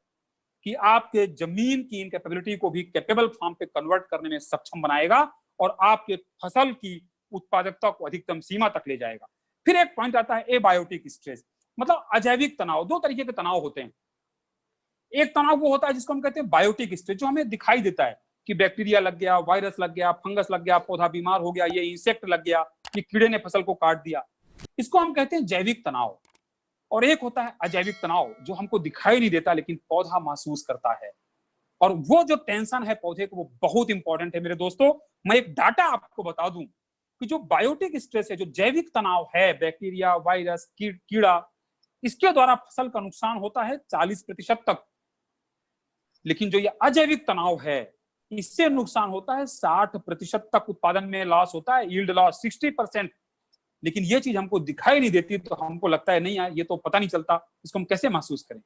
कि आपके जमीन की इनकैपेबिलिटी को भी कैपेबल फार्म पे कन्वर्ट करने में सक्षम बनाएगा और आपके फसल की उत्पादकता को अधिकतम सीमा तक ले जाएगा। फिर एक पॉइंट आता है एबायोटिक स्ट्रेस, मतलब अजैविक तनाव। दो तरीके के तनाव होते हैं। एक तनाव वो होता है जिसको हम कहते हैं बायोटिक स्ट्रेस, जो हमें दिखाई देता है, कि बैक्टीरिया लग गया, वायरस लग गया, फंगस लग गया, पौधा बीमार हो गया, ये इंसेक्ट लग गया, ये कीड़े ने फसल को काट दिया। इसको हम कहते हैं जैविक तनाव। और एक होता है अजैविक तनाव, जो हमको दिखाई नहीं देता लेकिन पौधा महसूस करता है। और वो जो टेंशन है पौधे को, वो बहुत इंपॉर्टेंट है मेरे दोस्तों। मैं एक डाटा आपको बता दूं कि जो बायोटिक स्ट्रेस है, जो जैविक तनाव है, बैक्टीरिया, वायरस, कीड़ा, इसके द्वारा फसल का नुकसान होता है 40% तक। लेकिन जो ये अजैविक तनाव है, इससे नुकसान होता है 60% तक। उत्पादन में लॉस होता है, यील्ड लॉस 60%। लेकिन ये चीज हमको दिखाई नहीं देती, तो हमको लगता है नहीं यार, ये तो पता नहीं चलता, इसको हम कैसे महसूस करें।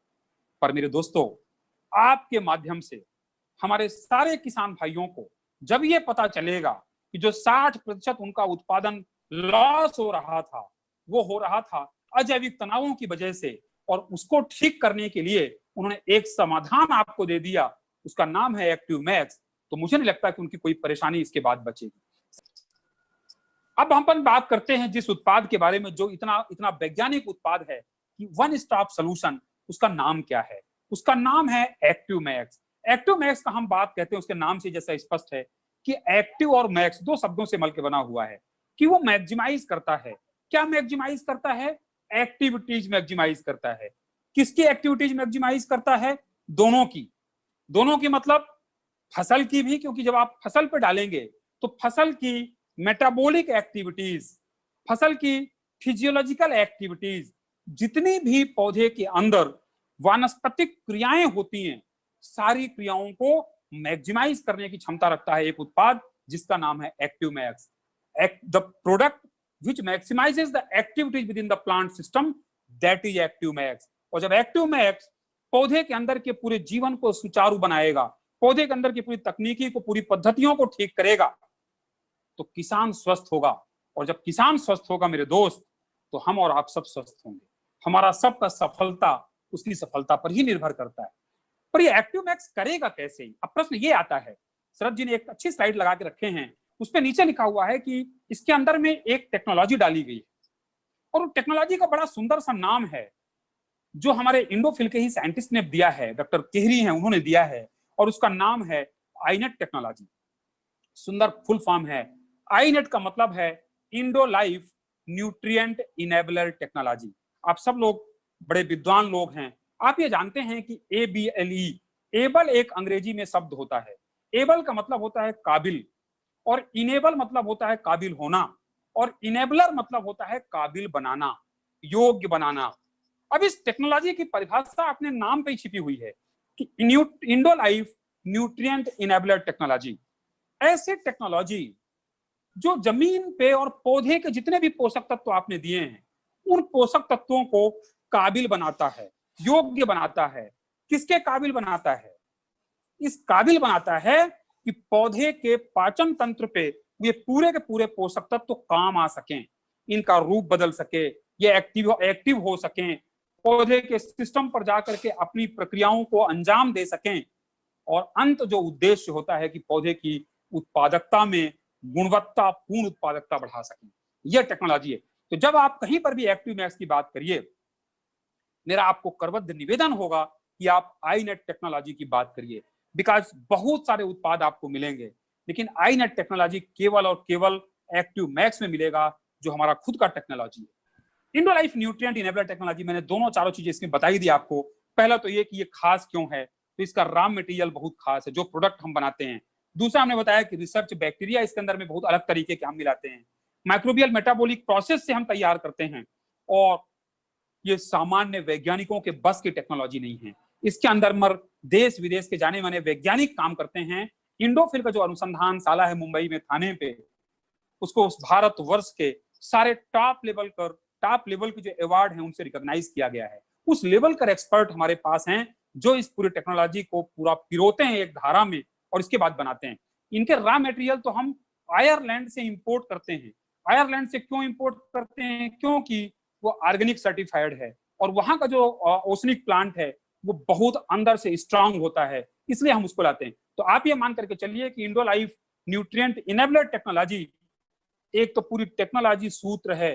पर मेरे दोस्तों, आपके माध्यम से हमारे सारे किसान भाइयों को जब ये पता चलेगा कि जो 60% उनका उत्पादन लॉस हो रहा था, वो हो रहा था अजैविक तनावों की वजह से, और उसको ठीक करने के लिए उन्होंने एक समाधान आपको दे दिया, उसका नाम है एक्टिव मैक्स, तो मुझे नहीं लगता कि उनकी कोई परेशानी इसके बाद बचेगी। अब हम अपन बात करते हैं जिस उत्पाद के बारे में, जो इतना इतना वैज्ञानिक उत्पाद है कि वन स्टॉप सॉल्यूशन, उसका नाम क्या है? उसका नाम है एक्टिव मैक्स। एक्टिव मैक्स का हम बात कहते हैं उसके नाम से जैसा स्पष्ट है कि एक्टिव और मैक्स दो शब्दों से मिलकर बना हुआ है, कि वो मैक्सिमाइज करता है। क्या मैक्सिमाइज करता है? एक्टिविटीज मैक्सिमाइज करता है। किसकी एक्टिविटीज मैक्सिमाइज करता है? दोनों की। दोनों की मतलब फसल की भी, क्योंकि जब आप फसल पे डालेंगे तो फसल की मेटाबॉलिक एक्टिविटीज, फसल की फिजियोलॉजिकल एक्टिविटीज, जितनी भी पौधे के अंदर वानस्पतिक क्रियाएं होती हैं, सारी क्रियाओं को मैक्सिमाइज करने की क्षमता रखता है एक उत्पाद, जिसका नाम है active max. The product which maximizes the activities within the plant system, that is active max। और जब एक्टिव मैक्स पौधे के अंदर के पूरे जीवन को सुचारू बनाएगा, पौधे के अंदर की पूरी तकनीकी को, पूरी पद्धतियों को ठीक करेगा, तो किसान स्वस्थ होगा। और जब किसान स्वस्थ होगा मेरे दोस्त, तो हम और आप सब स्वस्थ होंगे। हमारा सबका सफलता उसकी सफलता पर ही निर्भर करता है। पर ये एक्टिव मैक्स करेगा कैसे? अब प्रश्न ये आता है, शरद जी ने एक अच्छी स्लाइड लगा के रखे हैं, उस पर नीचे लिखा हुआ है कि इसके अंदर में एक टेक्नोलॉजी डाली गई है, और टेक्नोलॉजी का बड़ा सुंदर सा नाम है, जो हमारे इंडोफिल के ही साइंटिस्ट ने दिया है, डॉक्टर केहरी हैं, उन्होंने दिया है, और उसका नाम है आईनेट टेक्नोलॉजी। सुंदर फुल फॉर्म है। आईनेट का मतलब है Indo life nutrient enabler technology. आप सब लोग बड़े विद्वान लोग हैं, आप ये जानते हैं कि ABLE, एबल एक अंग्रेजी में शब्द होता है। एबल का मतलब होता है काबिल, और इनेबल मतलब होता है काबिल होना, और इनेबलर मतलब होता है काबिल बनाना, योग्य बनाना। अब इस टेक्नोलॉजी की परिभाषा अपने नाम पे ही छिपी हुई है कि Indo life nutrient enabler technology. ऐसे टेक्नोलॉजी जो जमीन पे और पौधे के जितने भी पोषक तत्व आपने दिए हैं, उन पोषक तत्वों को काबिल बनाता है, योग्य बनाता है। किसके काबिल बनाता है? इस काबिल बनाता है कि पौधे के पाचन तंत्र पे ये पूरे के पूरे पोषक तत्व काम आ सकें, इनका रूप बदल सके, ये एक्टिव हो सकें, पौधे के सिस्टम पर जाकर के अपनी प्रक्रियाओं को अंजाम दे सकें, और अंत जो उद्देश्य होता है कि पौधे की उत्पादकता में गुणवत्ता पूर्ण उत्पादकता बढ़ा सकें। यह टेक्नोलॉजी है। तो जब आप कहीं पर भी एक्टिव मैक्स की बात करिए, मेरा आपको करबद्ध निवेदन होगा कि आप आईनेट टेक्नोलॉजी की बात करिए, बिकॉज बहुत सारे उत्पाद आपको मिलेंगे, लेकिन आईनेट टेक्नोलॉजी केवल और केवल एक्टिव मैक्स में मिलेगा, जो हमारा खुद का टेक्नोलॉजी है। Indo life nutrient enabler technology, मैंने दोनों चारों चीजें इसमें बताई दी आपको। पहला तो ये कि ये खास क्यों है, तो इसका रॉ मटेरियल बहुत खास है, जो प्रोडक्ट हम बनाते हैं। दूसरा हमने बताया कि रिसर्च बैक्टीरिया इसके अंदर में बहुत अलग तरीके के हम मिलाते हैं, माइक्रोबियल मेटाबॉलिक प्रोसेस से हम तैयार करते हैं, और ये सामान्य वैज्ञानिकों के बस की टेक्नोलॉजी नहीं है। इसके अंदर मर देश विदेश के जाने माने वैज्ञानिक काम करते हैं। इंडोफिल का जो अनुसंधान शाला है मुंबई में थाने पे, उसको उस भारत वर्ष के सारे टॉप लेवल के जो अवार्ड हैं उनसे रिकॉग्नाइज किया गया है। उस लेवल का एक्सपर्ट हमारे पास हैं, जो इस पूरी टेक्नोलॉजी को पूरा पिरोते हैं एक धारा में, और इसके बाद बनाते हैं। इनके रॉ मटेरियल तो हम आयरलैंड से इंपोर्ट करते हैं। आयरलैंड से क्यों इंपोर्ट करते हैं? क्योंकि वो ऑर्गेनिक सर्टिफाइड है, और वहां का जो ओसनिक प्लांट है वो बहुत अंदर से स्ट्रांग होता है, इसलिए हम उसको लाते हैं। तो आप ये मान करके चलिए कि Indo life nutrient enabler technology एक तो पूरी टेक्नोलॉजी सूत्र है,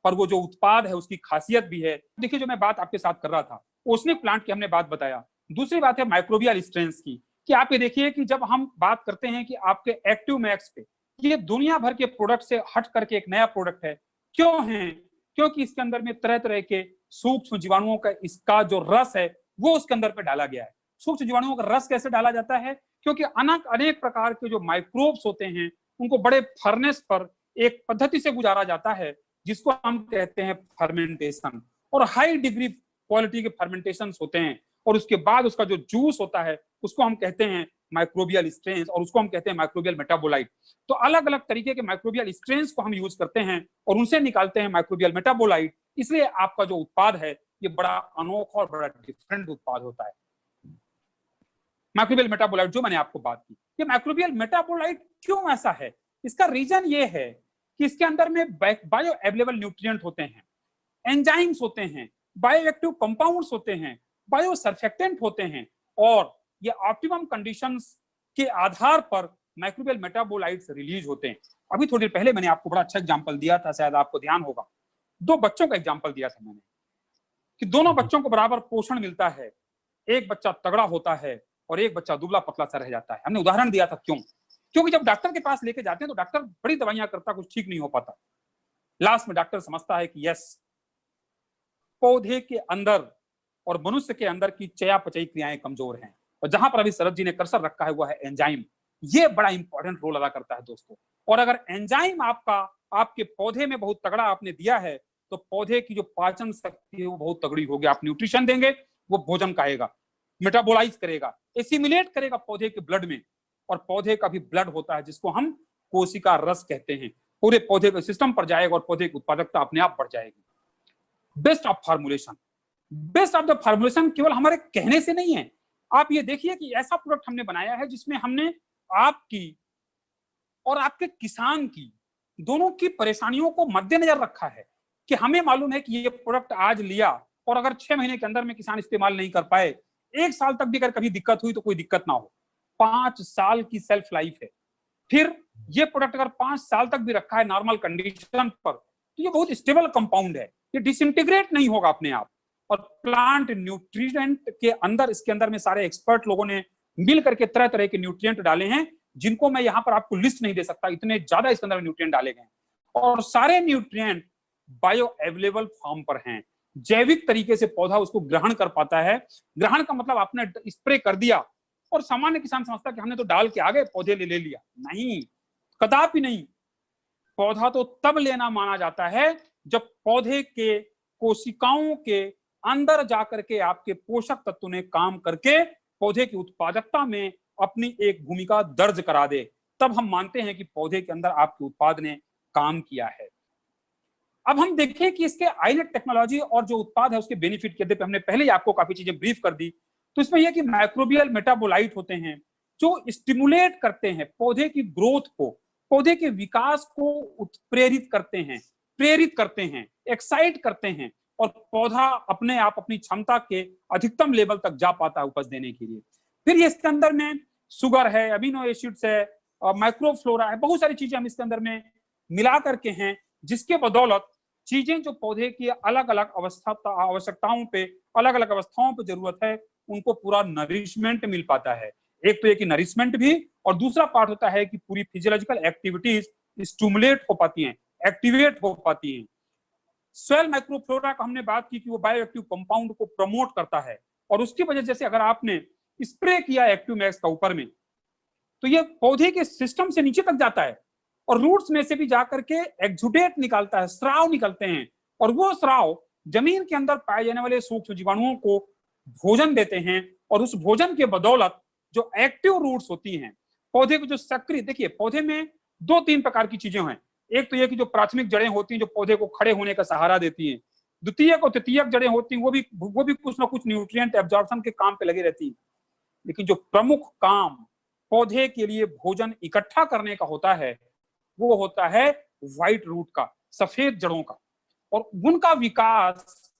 पर वो जो उत्पाद है उसकी खासियत भी है। देखिए, जो मैं बात आपके साथ कर रहा था, ओसनिक प्लांट की हमने बात बताया। दूसरी बात है माइक्रोबियल स्ट्रेंथ की, कि आप ये देखिए कि जब हम बात करते हैं कि आपके एक्टिव मैक्स पे, ये दुनिया भर के प्रोडक्ट से हट करके एक नया प्रोडक्ट है। क्यों है? क्योंकि इसके अंदर में तरह तरह के सूक्ष्म जीवाणुओं का इसका जो रस है वो उसके अंदर पे डाला गया है। सूक्ष्म जीवाणुओं का रस कैसे डाला जाता है? क्योंकि अनेक प्रकार के जो माइक्रोब्स होते हैं उनको बड़े फर्नेस पर एक पद्धति से गुजारा जाता है जिसको हम कहते हैं फर्मेंटेशन, और हाई डिग्री क्वालिटी के फर्मेंटेशन होते हैं, और उसके बाद उसका जो जूस होता है उसको हम कहते हैं माइक्रोबियल स्ट्रेन्स, और उसको हम कहते हैं माइक्रोबियल मेटाबोलाइट। तो अलग अलग तरीके के माइक्रोबियल स्ट्रेन्स को हम यूज करते हैं और उनसे निकालते हैं माइक्रोबियल मेटाबोलाइट। इसलिए आपका जो उत्पाद है ये बड़ा अनोखा और बड़ा डिफरेंट उत्पाद होता है। माइक्रोबियल मेटाबोलाइट जो मैंने आपको बात की, ये माइक्रोबियल मेटाबोलाइट क्यों ऐसा है? इसका रीजन ये है कि इसके अंदर में बायो अवेलेबल न्यूट्रिएंट होते हैं, एंजाइम्स होते हैं, बायोएक्टिव कंपाउंड्स होते हैं, बायो सर्फेक्टेंट होते हैं, और ये ऑप्टिमम कंडीशंस के आधार पर माइक्रोबियल मेटाबोलाइट्स रिलीज होते हैं। अभी थोड़ी देर पहले मैंने आपको बड़ा अच्छा एग्जांपल दिया था, शायद आपको ध्यान होगा, 2 बच्चों का एग्जांपल दिया था मैंने कि दोनों बच्चों को बराबर पोषण मिलता है, एक बच्चा तगड़ा होता है और एक बच्चा दुबला पतला सा रह जाता है। हमने उदाहरण दिया था क्यों? क्योंकि जब डॉक्टर के पास लेके जाते हैं तो डॉक्टर बड़ी दवाइयां करता, कुछ ठीक नहीं हो पाता। लास्ट में डॉक्टर समझता है कि यस, पौधे के अंदर और मनुष्य के अंदर की चयापचयी क्रियाएं कमजोर हैं, और जहां पर अभी शरद जी ने कर्सर रखा है वो है एंजाइम। ये बड़ा इंपॉर्टेंट रोल अदा करता है दोस्तों। और अगर एंजाइम आपके पौधे में बहुत तगड़ा आपने दिया है तो पौधे की जो पाचन शक्ति है वो बहुत तगड़ी होगी। आप न्यूट्रिशन देंगे, वो भोजन खाएगा, मेटाबोलाइज करेगा, एसिमिलेट करेगा पौधे के ब्लड में, और पौधे का भी ब्लड होता है जिसको हम कोशिका रस कहते हैं, पूरे पौधे के सिस्टम पर जाएगा और पौधे की उत्पादकता अपने आप बढ़ जाएगी। Best of formulation, best of the formulation केवल हमारे कहने से नहीं है। आप ये देखिए कि ऐसा प्रोडक्ट हमने बनाया है जिसमें हमने आपकी और आपके किसान की दोनों की परेशानियों को मद्देनजर रखा है कि हमें मालूम है कि ये प्रोडक्ट आज लिया और अगर 6 महीने के अंदर में किसान इस्तेमाल नहीं कर पाए, 1 साल तक भी अगर कभी दिक्कत हुई तो कोई दिक्कत ना हो। 5 साल की सेल्फ लाइफ है। फिर ये प्रोडक्ट अगर 5 साल तक भी रखा है नॉर्मल कंडीशन पर तो ये बहुत स्टेबल कंपाउंड है, ये डिसइंटीग्रेट नहीं होगा अपने आप। और प्लांट न्यूट्रिएंट के अंदर, इसके अंदर में सारे एक्सपर्ट लोगों ने मिल करके तरह तरह के न्यूट्रिएंट डाले हैं जिनको मैं यहां पर आपको लिस्ट नहीं दे सकता, इतने ज्यादा इसके अंदर न्यूट्रिएंट डाले गए। और सारे न्यूट्रिएंट बायो अवेलेबल फॉर्म पर हैं, जैविक तरीके से पौधा उसको ग्रहण कर पाता है। ग्रहण का मतलब आपने स्प्रे कर दिया और सामान्य किसान समझता कि हमने तो डाल के आगे पौधे ले लिया, नहीं, कदापि नहीं। पौधा तो तब लेना माना जाता है जब पौधे के कोशिकाओं के अंदर जाकर के आपके पोषक तत्व ने काम करके पौधे की उत्पादकता में अपनी एक भूमिका दर्ज करा दे, तब हम मानते हैं कि पौधे के अंदर आपके उत्पाद ने काम किया है। अब हम देखें कि इसके आईनेट टेक्नोलॉजी और जो उत्पाद है उसके बेनिफिट के हमने पहले ही आपको काफी चीजें ब्रीफ कर दी। तो इसमें यह कि माइक्रोबियल मेटाबोलाइट होते हैं जो स्टिमुलेट करते हैं पौधे की ग्रोथ को, पौधे के विकास को प्रेरित करते हैं, एक्साइट करते हैं, और पौधा अपने आप अपनी क्षमता के अधिकतम लेवल तक जा पाता है उपज देने के लिए। फिर ये इसके अंदर में शुगर है, अमीनो एसिड्स है, माइक्रोफ्लोरा है, बहुत सारी चीजें हम इसके अंदर में मिला करके हैं जिसके बदौलत चीजें जो पौधे की अलग अलग आवश्यकताओं पे, अलग अलग अवस्थाओं पे जरूरत है, उनको पूरा नरिशमेंट मिल पाता है। एक तो ये कि नरिशमेंट भी, और दूसरा पार्ट होता है कि पूरी फिजियोलॉजिकल एक्टिविटीज स्टिमुलेट हो पाती हैं, एक्टिवेट हो पाती हैं। सोयल माइक्रोफ्लोरा का हमने बात की कि वो बायोएक्टिव कंपाउंड को प्रमोट करता है, और उसकी वजह जैसे अगर आपने स्प्रे किया एक्टिव मैक्स का ऊपर में तो ये पौधे के सिस्टम से नीचे तक जाता है और रूट्स में से भी जाकर के एक्सुडेट निकालता है, स्राव निकलते हैं, और वो स्राव जमीन के अंदर पाए जाने वाले सूक्ष्म जीवाणुओं को भोजन देते हैं, और उस भोजन के बदौलत जो एक्टिव रूट्स होती हैं पौधे को, जो सक्रिय, देखिए पौधे में 2-3 प्रकार की चीजें हैं। एक तो ये कि जो प्राथमिक जड़ें होती हैं जो पौधे को खड़े होने का सहारा देती हैं, द्वितीयक और तृतीयक जड़ें होती हैं वो भी कुछ ना कुछ न्यूट्रिएंट एब्जॉर्प्शन के काम पे लगी रहती हैं। लेकिन जो प्रमुख काम पौधे के लिए भोजन इकट्ठा करने का होता है वो होता है व्हाइट रूट का, सफेद जड़ों का, और उनका विकास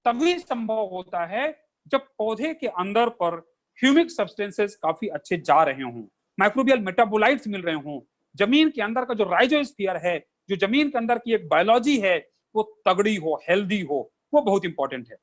तभी संभव होता है जब पौधे के अंदर पर ह्यूमिक सब्सटेंसेस काफी अच्छे जा रहे हों, माइक्रोबियल मेटाबोलाइट्स मिल रहे हों, जमीन के अंदर का जो राइजोस्फीयर है, जो जमीन के अंदर की एक बायोलॉजी है, वो तगड़ी हो, हेल्दी हो, वो बहुत इंपॉर्टेंट है।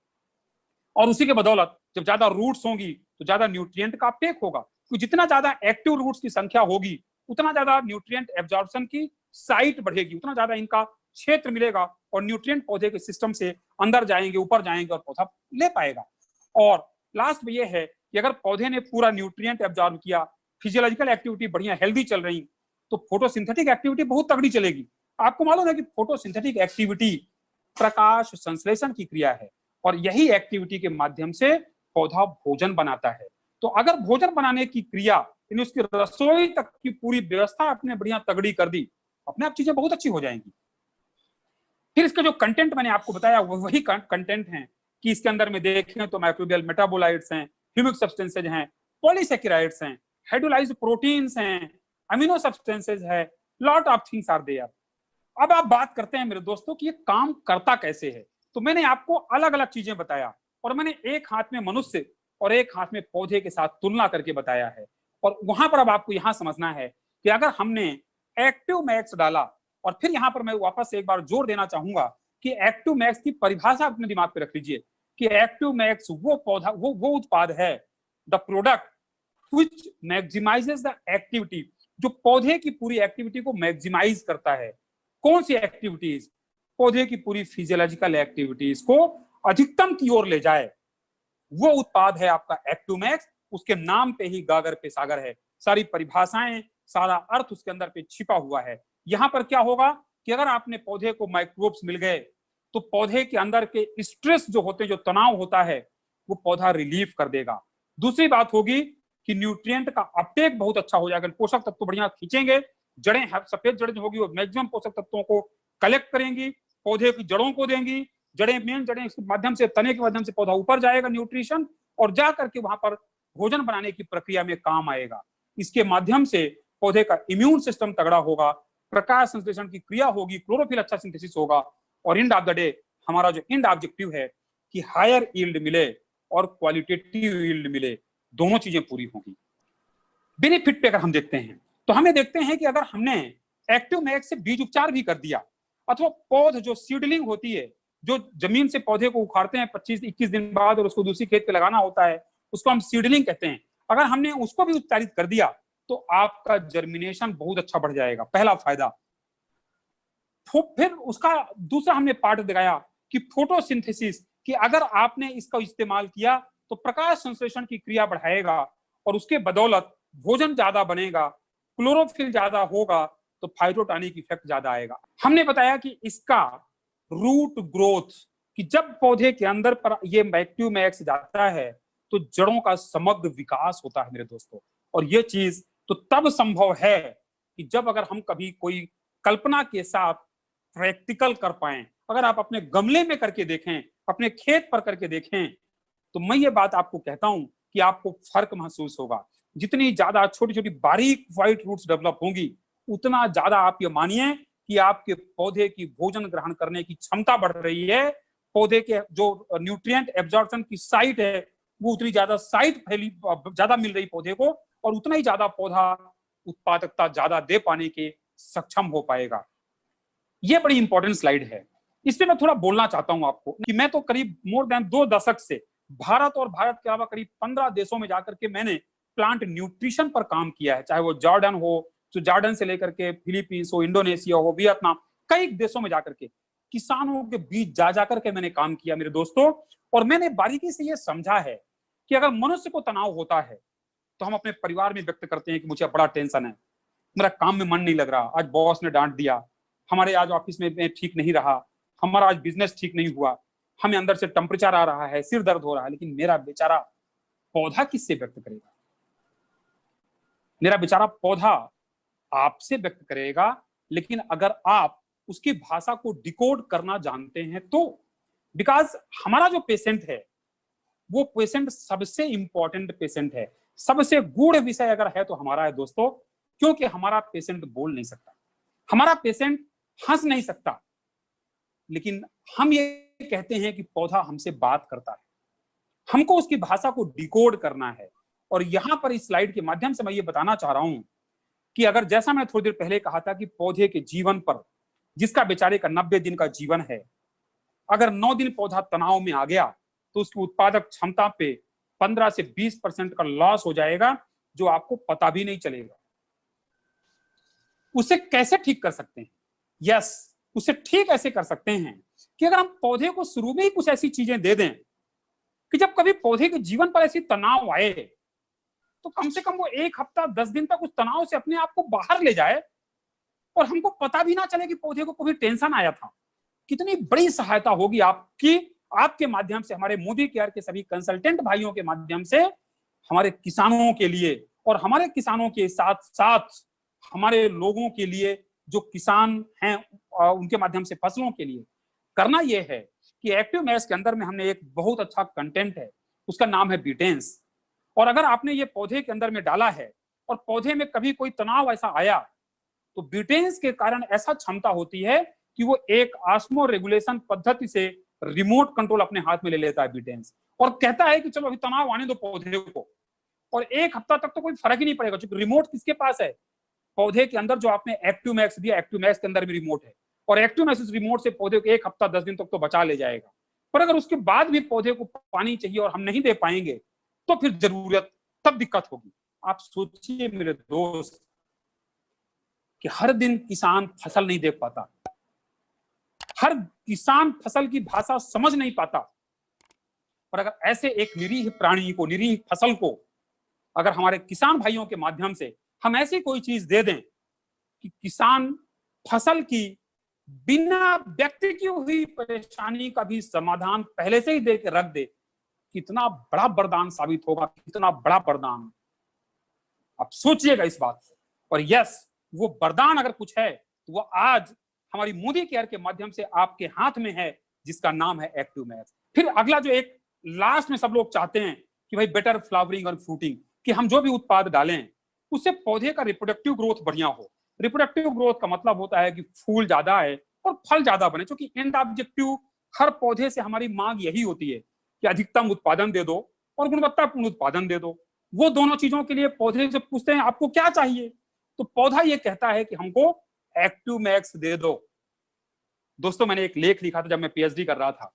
और उसी के बदौलत जब ज्यादा रूट्स होंगी तो ज्यादा न्यूट्रिएंट का अपटेक होगा, कि जितना ज्यादा एक्टिव रूट्स की संख्या होगी उतना ज्यादा न्यूट्रिएंट एब्जॉर्प्शन की साइट बढ़ेगी, उतना ज्यादा इनका क्षेत्र मिलेगा और न्यूट्रिएंट पौधे के सिस्टम से अंदर जाएंगे, ऊपर जाएंगे और पौधा ले पाएगा। और लास्ट में ये है कि अगर पौधे ने पूरा न्यूट्रिएंट एब्जॉर्ब किया, फिजियोलॉजिकल एक्टिविटी बढ़िया हेल्दी चल रही, तो फोटोसिंथेटिक एक्टिविटी बहुत तगड़ी चलेगी। आपको मालूम है कि फोटोसिंथेटिक एक्टिविटी प्रकाश संश्लेषण की क्रिया है और यही एक्टिविटी के माध्यम से पौधा भोजन बनाता है। तो अगर भोजन बनाने की क्रिया यानी उसकी रसोई तक की पूरी व्यवस्था आपने बढ़िया तगड़ी कर दी, अपने आप चीजें बहुत अच्छी हो जाएंगी। फिर इसका जो कंटेंट मैंने आपको बताया वो वही कंटेंट है कि इसके अंदर में देखें तो माइक्रोबियल मेटाबोलाइट्स हैं, ह्यूमिक सब्सटेंसेज हैं, पॉलीसेकेराइड्स हैं, हाइड्रोलाइज्ड प्रोटीन्स हैं, अमीनो सब्सटेंसेज है, lot of things are there. अब आप बात करते हैं मेरे दोस्तों कि ये काम करता कैसे है। तो मैंने आपको अलग अलग चीजें बताया और मैंने एक हाथ में मनुष्य और एक हाथ में पौधे के साथ तुलना करके बताया है। और वहां पर अब आपको यहां समझना है कि अगर हमने एक्टिव मैक्स डाला, और फिर यहां पर मैं वापस से एक बार जोर देना चाहूंगा कि एक्टिव मैक्स की परिभाषा अपने दिमाग पे रख लीजिए कि एक्टिव मैक्स वो पौधा वो उत्पाद है, the product which maximises the activity, जो पौधे की पूरी एक्टिविटी को मैक्सिमाइज करता है। कौन सी एक्टिविटीज? पौधे की पूरी फिजियोलॉजिकल एक्टिविटीज को अधिकतम की ओर ले जाए, वो उत्पाद है आपका एक्टिव मैक्स। उसके नाम पे ही गागर पे सागर है, सारी परिभाषाएं, सारा अर्थ उसके अंदर पे छिपा हुआ है। यहां पर क्या होगा कि अगर आपने पौधे को माइक्रोब्स मिल गए तो पौधे के अंदर के स्ट्रेस जो होते हैं, जो तनाव होता है, वो पौधा रिलीफ कर देगा। दूसरी बात होगी कि न्यूट्रिएंट का अपटेक बहुत अच्छा हो जाएगा, पोषक तत्व बढ़िया खींचेंगे, जड़ें सफेद जड़ें जो होगी वो मैक्सिमम पोषक तत्वों को कलेक्ट करेंगी, पौधे की जड़ों को देंगी, जड़ें मेन जड़ें इसके माध्यम से, तने के माध्यम से पौधा ऊपर जाएगा न्यूट्रिशन, और जा करके वहां पर भोजन बनाने की प्रक्रिया में काम आएगा। इसके माध्यम से पौधे का इम्यून सिस्टम तगड़ा होगा, प्रकाश संश्लेषण की क्रिया होगी, क्लोरोफिल अच्छा सिंथेसिस होगा, और एंड ऑफ द डे हमारा जो एंड ऑब्जेक्टिव है कि हायर यील्ड मिले और क्वालिटेटिव यील्ड मिले, दोनों चीजें पूरी होंगी। बेनिफिट पे अगर हम देखते हैं तो हमें देखते हैं कि अगर हमने एक्टिव मैक्स से बीज उपचार भी कर दिया, अथवा पौध जो सीडलिंग होती है, जो जमीन से पौधे को उखाड़ते हैं 25-21 दिन बाद और उसको दूसरी खेत पे लगाना होता है, उसको हम सीडलिंग कहते हैं, अगर हमने उसको भी उपचारित कर दिया तो आपका जर्मिनेशन बहुत अच्छा बढ़ जाएगा, पहला फायदा। फिर उसका दूसरा हमने पार्ट दिखाया कि फोटोसिंथेसिस, कि अगर आपने इसका इस्तेमाल किया तो प्रकाश संश्लेषण की क्रिया बढ़ाएगा और उसके बदौलत भोजन ज्यादा बनेगा, क्लोरोफिल ज्यादा होगा, तो फाइटोटॉनिक इफेक्ट ज्यादा आएगा। हमने बताया कि इसका रूट ग्रोथ, कि जब पौधे के अंदर पर ये एक्टिव मैक्स जाता है तो जड़ों का समग्र विकास होता है मेरे दोस्तों। और ये चीज तो तब संभव है कि जब अगर हम कभी कोई कल्पना के साथ प्रैक्टिकल कर पाए। अगर आप अपने गमले में करके देखें, अपने खेत पर करके देखें, तो मैं ये बात आपको कहता हूं कि आपको फर्क महसूस होगा। जितनी ज्यादा छोटी छोटी बारीक व्हाइट रूट्स डेवलप होंगी, उतना ज्यादा आप ये मानिए कि आपके पौधे की भोजन ग्रहण करने की क्षमता बढ़ रही है। पौधे के जो न्यूट्रिएंट एब्जॉर्प्शन की साइट है वो उतनी ज्यादा साइट फैली, ज्यादा मिल रही पौधे को, और उतना ही ज्यादा पौधा उत्पादकता ज्यादा दे पाने के सक्षम हो पाएगा। ये बड़ी इंपॉर्टेंट स्लाइड है। इसमें मैं थोड़ा बोलना चाहता हूं आपको कि मैं तो करीब मोर देन 2 दशक से भारत और भारत के अलावा करीब 15 देशों में जाकर के मैंने प्लांट न्यूट्रिशन पर काम किया है, चाहे वो जॉर्डन हो, तो जॉर्डन से लेकर के फिलीपींस हो, इंडोनेशिया हो, वियतनाम, कई देशों में जाकर के किसानों के बीच जा जाकर के मैंने काम किया मेरे दोस्तों। और मैंने बारीकी से ये समझा है कि अगर मनुष्य को तनाव होता है तो हम अपने परिवार में व्यक्त करते हैं कि मुझे बड़ा टेंशन है, मेरा काम में मन नहीं लग रहा, आज बॉस ने डांट दिया, हमारे आज ऑफिस में ठीक नहीं रहा, हमारा आज बिजनेस ठीक नहीं हुआ, हमें अंदर से टेम्परेचर आ रहा है, सिर दर्द हो रहा है। लेकिन मेरा बेचारा पौधा किससे व्यक्त करेगा? मेरा बेचारा पौधा आपसे व्यक्त करेगा। लेकिन अगर आप उसकी भाषा को डिकोड करना जानते हैं तो, बिकॉज हमारा जो पेशेंट है वो पेशेंट सबसे इंपॉर्टेंट पेशेंट है, सबसे गूढ़ विषय अगर है तो हमारा है दोस्तों। क्योंकि हमारा पेशेंट बोल नहीं सकता, हमारा पेशेंट हंस नहीं सकता, लेकिन हम ये कहते हैं कि पौधा हमसे बात करता है, हमको उसकी भाषा को डिकोड करना है। और यहां पर इस स्लाइड के माध्यम से मैं ये बताना चाह रहा हूं कि अगर जैसा मैं थोड़ी देर पहले कहा था कि पौधे के जीवन पर, जिसका बेचारे का 90 दिन का जीवन है, अगर 9 दिन पौधा तनाव में आ गया तो उसकी उत्पादक क्षमता पे 15 से 20% का लॉस हो जाएगा। जो आपको पता भी नहीं चलेगा। उसे कैसे ठीक कर सकते हैं? यस, उसे ठीक ऐसे कर सकते हैं कि अगर हम पौधे को शुरू में ही कुछ ऐसी चीजें दे दें कि जब कभी पौधे के जीवन पर ऐसी तनाव आए तो कम से कम वो 1 हफ्ता 10 दिन तक उस तनाव से अपने आप को बाहर ले जाए और हमको पता भी ना चले कि पौधे को कभी टेंशन आया था। कितनी बड़ी सहायता होगी आपकी, आपके माध्यम से, हमारे मोदी केयर के सभी कंसल्टेंट भाइयों के माध्यम से हमारे किसानों के लिए, और हमारे किसानों के साथ साथ हमारे लोगों के लिए जो किसान हैं उनके माध्यम से फसलों के लिए करना यह है कि एक्टिव मैक्स के अंदर में हमने एक बहुत अच्छा कंटेंट है, उसका नाम है बीटेंस। और अगर आपने ये पौधे के अंदर में डाला है और पौधे में कभी कोई तनाव ऐसा आया तो बीटेंस के कारण ऐसा क्षमता होती है कि वो एक ऑस्मो रेगुलेशन पद्धति से रिमोट कंट्रोल अपने हाथ में ले लेता है बीटेंस, और कहता है कि चलो अभी तनाव आने दो पौधे को, और 1 हफ्ता तक तो कोई फर्क ही नहीं पड़ेगा क्योंकि रिमोट किसके पास है? पौधे के अंदर जो आपने एक्टिव मैक्स दिया, एक्टिव मैक्स के अंदर भी रिमोट है, और एक्टिव मैक्स रिमोट से पौधे को 1 हफ्ता 10 दिन तक तो बचा ले जाएगा। पर अगर उसके बाद भी पौधे को पानी चाहिए और हम नहीं दे पाएंगे तो फिर जरूरत, तब दिक्कत होगी। आप सोचिए मेरे दोस्त कि हर दिन किसान फसल नहीं देख पाता, हर किसान फसल की भाषा समझ नहीं पाता, पर अगर ऐसे एक निरीह प्राणी को, निरीह फसल को अगर हमारे किसान भाइयों के माध्यम से हम ऐसी कोई चीज दे दें कि किसान फसल की बिना व्यक्त की हुई परेशानी का भी समाधान पहले से ही दे के रख दे, कितना बड़ा वरदान साबित होगा, कितना बड़ा वरदान। आप सोचिएगा इस बात को। और यस, वो वरदान अगर कुछ है तो वो आज हमारी मोदी केयर के माध्यम से आपके हाथ में है, जिसका नाम है एक्टिव मैक्स। फिर अगला जो एक लास्ट में सब लोग चाहते हैं कि भाई बेटर फ्लावरिंग और फ्रूटिंग, कि हम जो भी उत्पाद डालें उससे पौधे का रिप्रोडक्टिव ग्रोथ बढ़िया हो। रिप्रोडक्टिव ग्रोथ का मतलब होता है कि फूल ज्यादा है और फल ज्यादा बने, क्योंकि एंड ऑब्जेक्टिव हर पौधे से हमारी मांग यही होती है कि अधिकतम उत्पादन दे दो और गुणवत्तापूर्ण उत्पादन दे दो। वो दोनों चीजों के लिए पौधे से पूछते हैं आपको क्या चाहिए, तो पौधा ये कहता है कि हमको एक्टिव मैक्स दे दो। दोस्तों, मैंने एक लेख लिखा था जब मैं पीएचडी कर रहा था,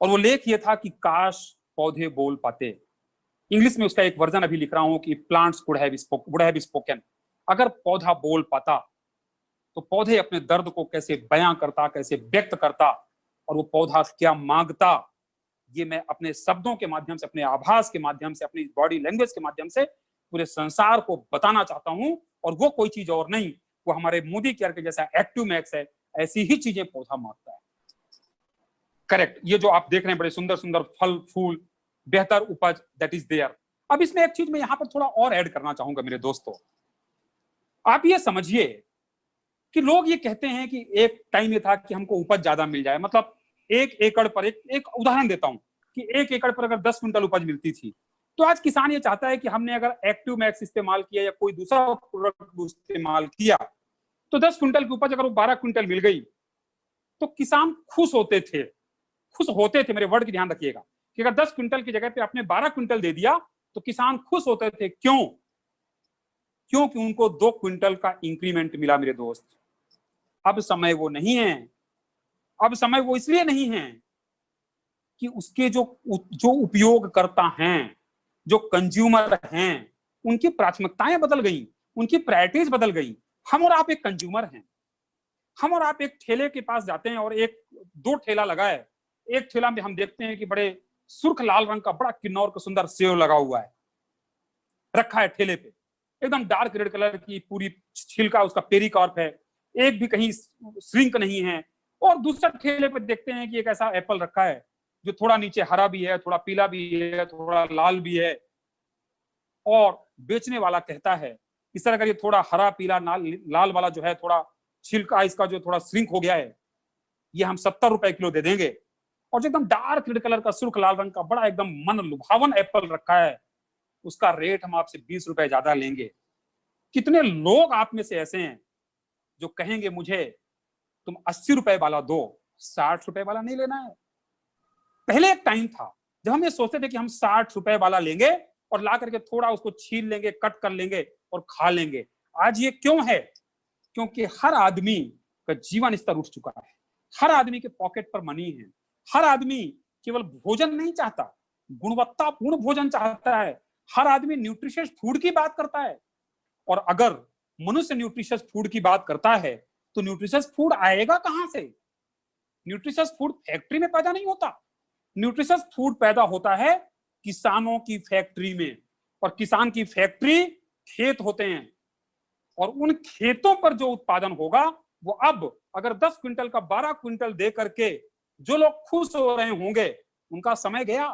और वो लेख ये था कि काश पौधे बोल पाते। इंग्लिश में उसका एक वर्जन अभी लिख रहा हूं कि प्लांट्स वुड हैव स्पोकन। अगर पौधा बोल पाता तो पौधे अपने दर्द को कैसे बयां करता, कैसे व्यक्त करता, और वो पौधा क्या मांगता, ये मैं अपने शब्दों के माध्यम से, अपने आभास के माध्यम से, अपनी बॉडी लैंग्वेज के माध्यम से पूरे संसार को बताना चाहता हूं। और वो कोई चीज और नहीं, वो हमारे मोदी केयर के जैसा एक्टिव मैक्स है। ऐसी ही चीजें पौधा मांगता है। करेक्ट, ये जो आप देख रहे हैं बड़े सुंदर सुंदर फल फूल, बेहतर उपज, दैट इज देयर। अब इसमें एक चीज मैं यहां पर थोड़ा और ऐड करना चाहूंगा मेरे दोस्तों। आप ये समझिए कि लोग ये कहते हैं कि एक टाइम ये था कि हमको उपज ज्यादा मिल जाए, मतलब 1 एकड़ पर, एक उदाहरण देता हूं कि 1 एकड़ पर अगर 10 क्विंटल उपज मिलती थी, तो आज किसान ये चाहता है कि हमने अगर एक्टिव मैक्स इस्तेमाल किया या कोई दूसरा प्रोडक्ट इस्तेमाल किया तो 10 क्विंटल की उपज अगर वो 12 क्विंटल मिल गई तो किसान खुश होते थे। मेरे वर्ड की ध्यान रखिएगा कि अगर 10 क्विंटल की जगह पे आपने 12 क्विंटल दे दिया तो किसान खुश होते थे। क्योंकि उनको 2 क्विंटल का इंक्रीमेंट मिला मेरे दोस्त। अब समय वो नहीं है। अब समय वो इसलिए नहीं है कि उसके जो उपयोगकर्ता हैं, जो कंज्यूमर हैं, उनकी प्राथमिकताएं बदल गई, उनकी प्रायोरिटीज बदल गई। हम और आप एक कंज्यूमर हैं। हम और आप एक ठेले के पास जाते हैं और 1-2 ठेला लगा है। एक ठेला में हम देखते हैं कि बड़े सुर्ख लाल रंग का बड़ा किन्नौर का सुंदर सेव लगा हुआ है, रखा है ठेले पे, एकदम डार्क रेड कलर की पूरी छिलका उसका पेरिकॉर्प है, एक भी कहीं श्रिंक नहीं है। और दूसरा ठेले पे देखते हैं कि एक ऐसा एप्पल रखा है जो थोड़ा नीचे हरा भी है, थोड़ा पीला भी है, थोड़ा लाल भी है, और बेचने वाला कहता है कि सर अगर ये थोड़ा हरा पीला लाल वाला जो है, थोड़ा छिलका इसका जो थोड़ा श्रिंक हो गया है, ये हम 70 रुपए किलो दे देंगे। और जो एकदम डार्क रेड कलर का सुर्ख लाल रंग का बड़ा एकदम मन लुभावन एप्पल रखा है, उसका रेट हम आपसे 20 रुपए ज्यादा लेंगे। कितने लोग आप में से ऐसे हैं जो कहेंगे मुझे तुम 80 रुपए वाला दो, 60 रुपए वाला नहीं लेना है। पहले एक टाइम था जब हम ये सोचते थे कि हम 60 रुपए वाला लेंगे और ला करके थोड़ा उसको छील लेंगे, कट कर लेंगे और खा लेंगे। आज ये क्यों है? क्योंकि हर आदमी का जीवन स्तर उठ चुका है। हर आदमी के पॉकेट पर मनी है। हर आदमी केवल भोजन नहीं चाहता, गुणवत्तापूर्ण भोजन चाहता है। हर आदमी न्यूट्रिशियस फूड की बात करता है, और अगर मनुष्य न्यूट्रिशियस फूड की बात करता है तो न्यूट्रिशियस फूड आएगा कहां से? न्यूट्रिशियस फूड फैक्ट्री में पैदा नहीं होता। न्यूट्रिशियस फूड पैदा होता है किसानों की फैक्ट्री में, और किसान की फैक्ट्री खेत होते हैं, और उन खेतों पर जो उत्पादन होगा वो अब अगर 10 क्विंटल का 12 क्विंटल दे करके जो लोग खुश हो रहे होंगे, उनका समय गया।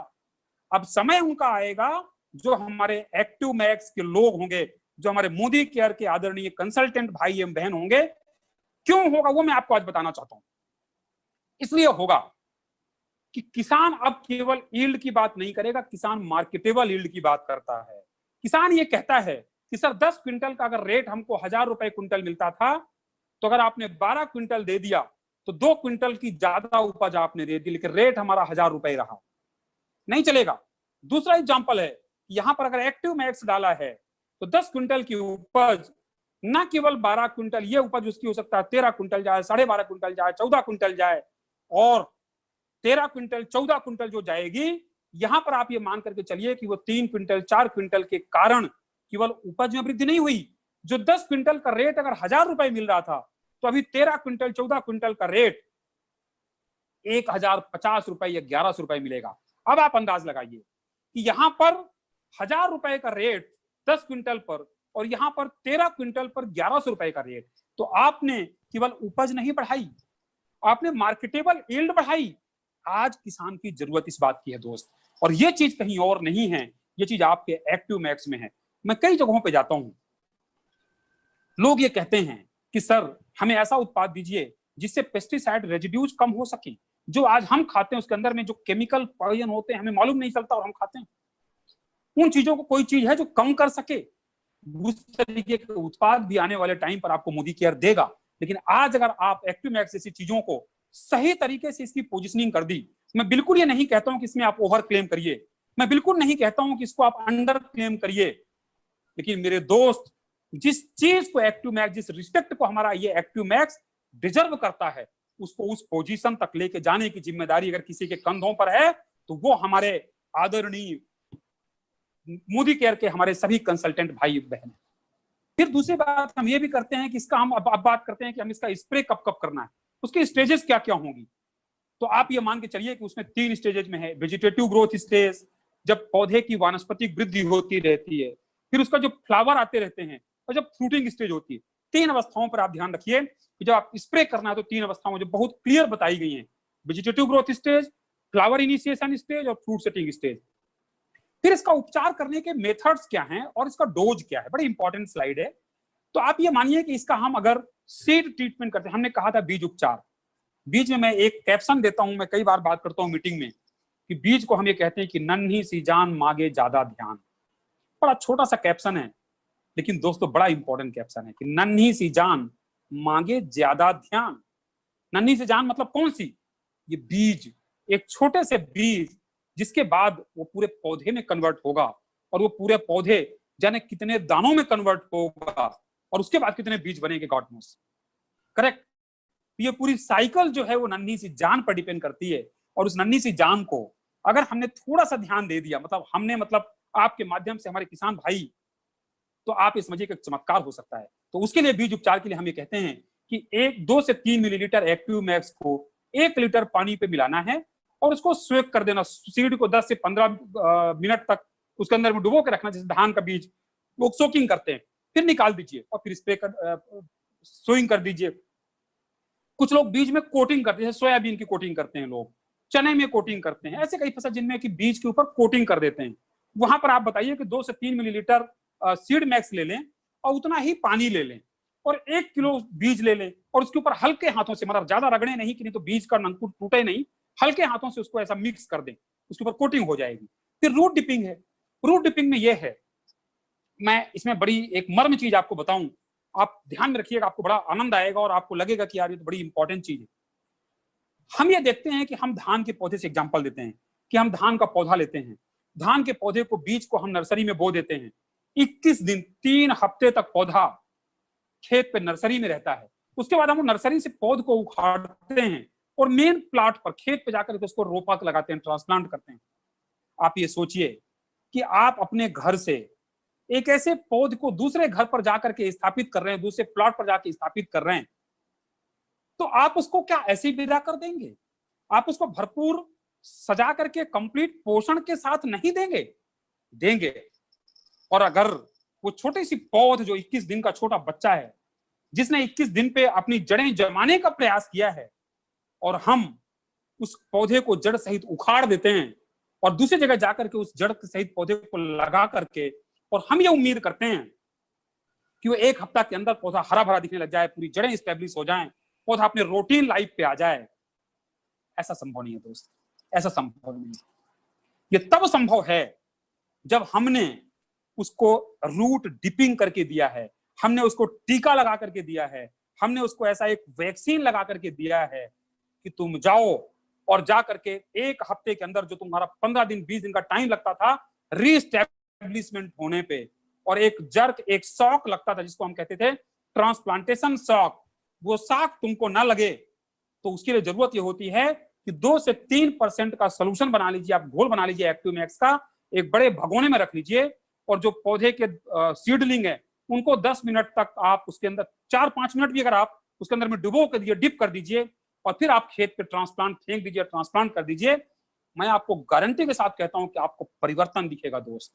अब समय उनका आएगा जो हमारे एक्टिव मैक्स के लोग होंगे, जो हमारे मोदी केयर के आदरणीय कंसल्टेंट भाई एवं बहन होंगे। क्यों होगा वो मैं आपको आज बताना चाहता हूं। इसलिए होगा कि किसान अब केवल यील्ड की बात नहीं करेगा, किसान मार्केटेबल यील्ड की बात करता है। किसान ये कहता है कि सर 10 क्विंटल का अगर रेट हमको 1000 रुपए क्विंटल मिलता था, तो अगर आपने 12 क्विंटल दे दिया तो 2 क्विंटल की ज्यादा उपज आपने दे दी, लेकिन रेट हमारा 1000 रुपए रहा, नहीं चलेगा। दूसरा एग्जांपल है, यहां पर अगर एक्टिव मैक्स डाला है तो 10 क्विंटल की उपज न केवल 12 क्विंटल, ये उपज उसकी हो सकता है 13 क्विंटल जाए, 12.5 क्विंटल जाए, 14 क्विंटल जाए, और 13 क्विंटल 14 क्विंटल जो जाएगी, यहां पर आप ये मान करके चलिए कि वो 3 क्विंटल 4 क्विंटल के कारण केवल उपज में वृद्धि नहीं हुई। जो 10 क्विंटल का रेट अगर 1000 रुपए मिल रहा था, तो अभी 13 क्विंटल 14 क्विंटल का रेट 1050 रुपए या 1100 रुपए मिलेगा। अब आप अंदाज लगाइए कि यहां पर 1000 रुपए का रेट 10 क्विंटल पर, और यहां पर 13 क्विंटल पर 1100 रुपए का रेट, तो आपने केवल उपज नहीं बढ़ाई, आपने मार्केटेबल यील्ड बढ़ाई। आज किसान की जरूरत इस बात की है दोस्त, और ये चीज कहीं और नहीं है, ये चीज आपके एक्टिव मैक्स में है। मैं कई जगहों पे जाता हूं, लोग ये कहते हैं कि सर हमें ऐसा उत्पाद दीजिए जिससे पेस्टिसाइड रेजिड्यूज कम हो सके। जो आज हम खाते हैं उसके अंदर में जो केमिकल पॉइजन होते हैं हमें मालूम नहीं चलता और हम खाते हैं। उन चीजों को कोई चीज है जो कम कर सके, उस तरीके के उत्पाद भी आने वाले टाइम पर आपको मोदी केयर देगा। लेकिन आज अगर आप एक्टिव मैक्स जैसी चीजों को सही तरीके से इसकी पोजिशनिंग कर दी, मैं बिल्कुल ये नहीं कहता हूं कि इसमें आप ओवर क्लेम करिए, मैं बिल्कुल नहीं कहता हूं कि इसको आप अंडर क्लेम करिए, लेकिन मेरे दोस्त जिस चीज को एक्टिव मैक्स, जिस रिस्पेक्ट को हमारा ये एक्टिव मैक्स डिजर्व करता है, उसको उस पोजीशन तक लेके जाने की जिम्मेदारी अगर किसी के कंधों पर है तो वो हमारे आदरणीय मोदी केयर के हमारे सभी कंसल्टेंट भाई बहन। फिर दूसरी बात हम ये भी करते हैं कि इसका हम अब बात करते हैं कि हम इसका स्प्रे कब कब करना है, उसकी स्टेजेस क्या क्या होंगी। तो आप ये मान के चलिए कि उसमें 3 स्टेजेस में है। वेजिटेटिव ग्रोथ स्टेज, जब पौधे की वानस्पतिक वृद्धि होती रहती है, फिर उसका जो फ्लावर आते रहते हैं, और जब फ्रूटिंग स्टेज होती है। 3 अवस्थाओं पर आप ध्यान रखिए कि जब आप स्प्रे करना है तो 3 अवस्थाओं जो बहुत क्लियर बताई गई हैं, vegetative growth stage, flower initiation stage और फ्रूट सेटिंग स्टेज। फिर इसका उपचार करने के मेथड्स क्या हैं और इसका डोज क्या है, बड़ी इंपॉर्टेंट स्लाइड है। तो आप ये मानिए कि इसका हम अगर सीड ट्रीटमेंट करते हैं, हमने कहा था बीज उपचार, बीज में मैं एक कैप्शन देता हूं, मैं कई बार बात करता हूं मीटिंग में कि बीज को हम ये कहते हैं कि नन्ही सी जान मांगे ज्यादा ध्यान। बड़ा छोटा सा कैप्शन है, लेकिन दोस्तों बड़ा इंपॉर्टेंट कैप्शन है कि नन्ही सी जान मांगे ज्यादा ध्यान। नन्ही सी जान मतलब कौन सी? ये बीज, एक छोटे से बीज जिसके बाद वो पूरे पौधे में कन्वर्ट होगा, और वो पूरे पौधे जाने कितने दानों में कन्वर्ट होगा, और उसके बाद कितने बीज बनेंगे, गॉड नोस। करेक्ट। ये पूरी साइकिल जो है वो नन्ही सी जान पर डिपेंड करती है, और उस नन्ही सी जान को अगर हमने थोड़ा सा ध्यान दे दिया, मतलब आपके माध्यम से हमारे किसान भाई, तो आप ये समझिए कि चमत्कार हो सकता है। तो उसके लिए बीज उपचार के लिए हम ये कहते हैं कि 2 से 3 मिलीलीटर एक्टिव मैक्स को 1 लीटर पानी पे मिलाना है, और उसको स्वेक कर देना। सीड को 10 से 15 मिनट तक उसके अंदर में डुबो के रखना, जैसे धान का बीज वो सोकिंग करते हैं, फिर निकाल दीजिए और फिर स्प्रे कर सोइंग कर दीजिए। कुछ लोग बीज में कोटिंग करते हैं, सोयाबीन की कोटिंग करते हैं, लोग चने में कोटिंग करते हैं, ऐसे कई फसल जिनमें कि बीज के ऊपर कोटिंग कर देते हैं। वहां पर आप बताइए कि 2 से 3 मिलीलीटर सीड मैक्स ले लें और उतना ही पानी ले लें, और 1 किलो बीज ले लें, और उसके ऊपर हल्के हाथों से, मतलब ज्यादा रगड़े नहीं कि नहीं तो बीज का अंकुर टूटे नहीं, हल्के हाथों से उसको ऐसा मिक्स कर दें, उसके ऊपर कोटिंग हो जाएगी। फिर रूट डिपिंग है। रूट डिपिंग में यह है, मैं इसमें बड़ी एक मर्म चीज आपको बताऊं, आप ध्यान में रखिएगा, आपको बड़ा आनंद आएगा और आपको लगेगा कि यार ये तो बड़ी इंपॉर्टेंट चीज है। हम ये देखते हैं कि हम धान के पौधे से एग्जांपल देते हैं कि हम धान का पौधा लेते हैं, धान के पौधे को, बीज को हम नर्सरी में बो देते हैं। 21 दिन 3 हफ्ते तक पौधा खेत पे नर्सरी में रहता है। उसके बाद हम नर्सरी से पौध को उखाड़ते हैं और मेन प्लाट पर खेत पे जाकर उसको रोपा लगाते हैं, ट्रांसप्लांट करते हैं। आप ये सोचिए कि आप अपने घर से एक ऐसे पौध को दूसरे घर पर जाकर के स्थापित कर रहे हैं, दूसरे प्लॉट पर जाकर स्थापित कर रहे हैं, तो आप उसको क्या ऐसे ही विदा कर देंगे? आप उसको भरपूर सजा करके कंप्लीट पोषण के साथ नहीं देंगे? देंगे। और अगर वो छोटी सी पौध जो 21 दिन का छोटा बच्चा है, जिसने 21 दिन पे अपनी जड़ें जमाने का प्रयास किया है, और हम उस पौधे को जड़ सहित उखाड़ देते हैं और दूसरी जगह जाकर के उस जड़ सहित पौधे को लगा करके, और हम ये उम्मीद करते हैं कि वो 1 हफ्ता के अंदर पौधा हरा भरा दिखने लग जाए, पूरी जड़ें स्टेब्लिश हो जाएं, पौधा अपने रूटीन लाइफ पे आ जाए। ऐसा संभव नहीं है दोस्त, ऐसा संभव नहीं। ये तब संभव है जब हमने उसको रूट डिपिंग करके दिया है, हमने उसको टीका लगा करके दिया है, हमने उसको ऐसा एक वैक्सीन लगा करके दिया है कि तुम जाओ और जा करके 1 हफ्ते के अंदर जो तुम्हारा 15 दिन 20 दिन का टाइम लगता था रीस्टैब्लिशमेंट होने पे, और एक जर्क, एक शॉक लगता था जिसको हम कहते थे ट्रांसप्लांटेशन शॉक, वो शॉक तुमको ना लगे, तो उसके लिए जरूरत ये होती है कि 2 से 3% का सोल्यूशन बना लीजिए, आप घोल बना लीजिए एक्टिव मैक्स का, एक बड़े भगोने में रख लीजिए, और जो पौधे के सीडलिंग है उनको 10 मिनट तक आप उसके अंदर 4-5 मिनट भी अगर आप उसके अंदर में डुबो कर दिए, डिप कर दीजिए, और फिर आप खेत पे ट्रांसप्लांट फेंक दीजिए, ट्रांसप्लांट कर दीजिए। मैं आपको गारंटी के साथ कहता हूं कि आपको परिवर्तन दिखेगा दोस्त,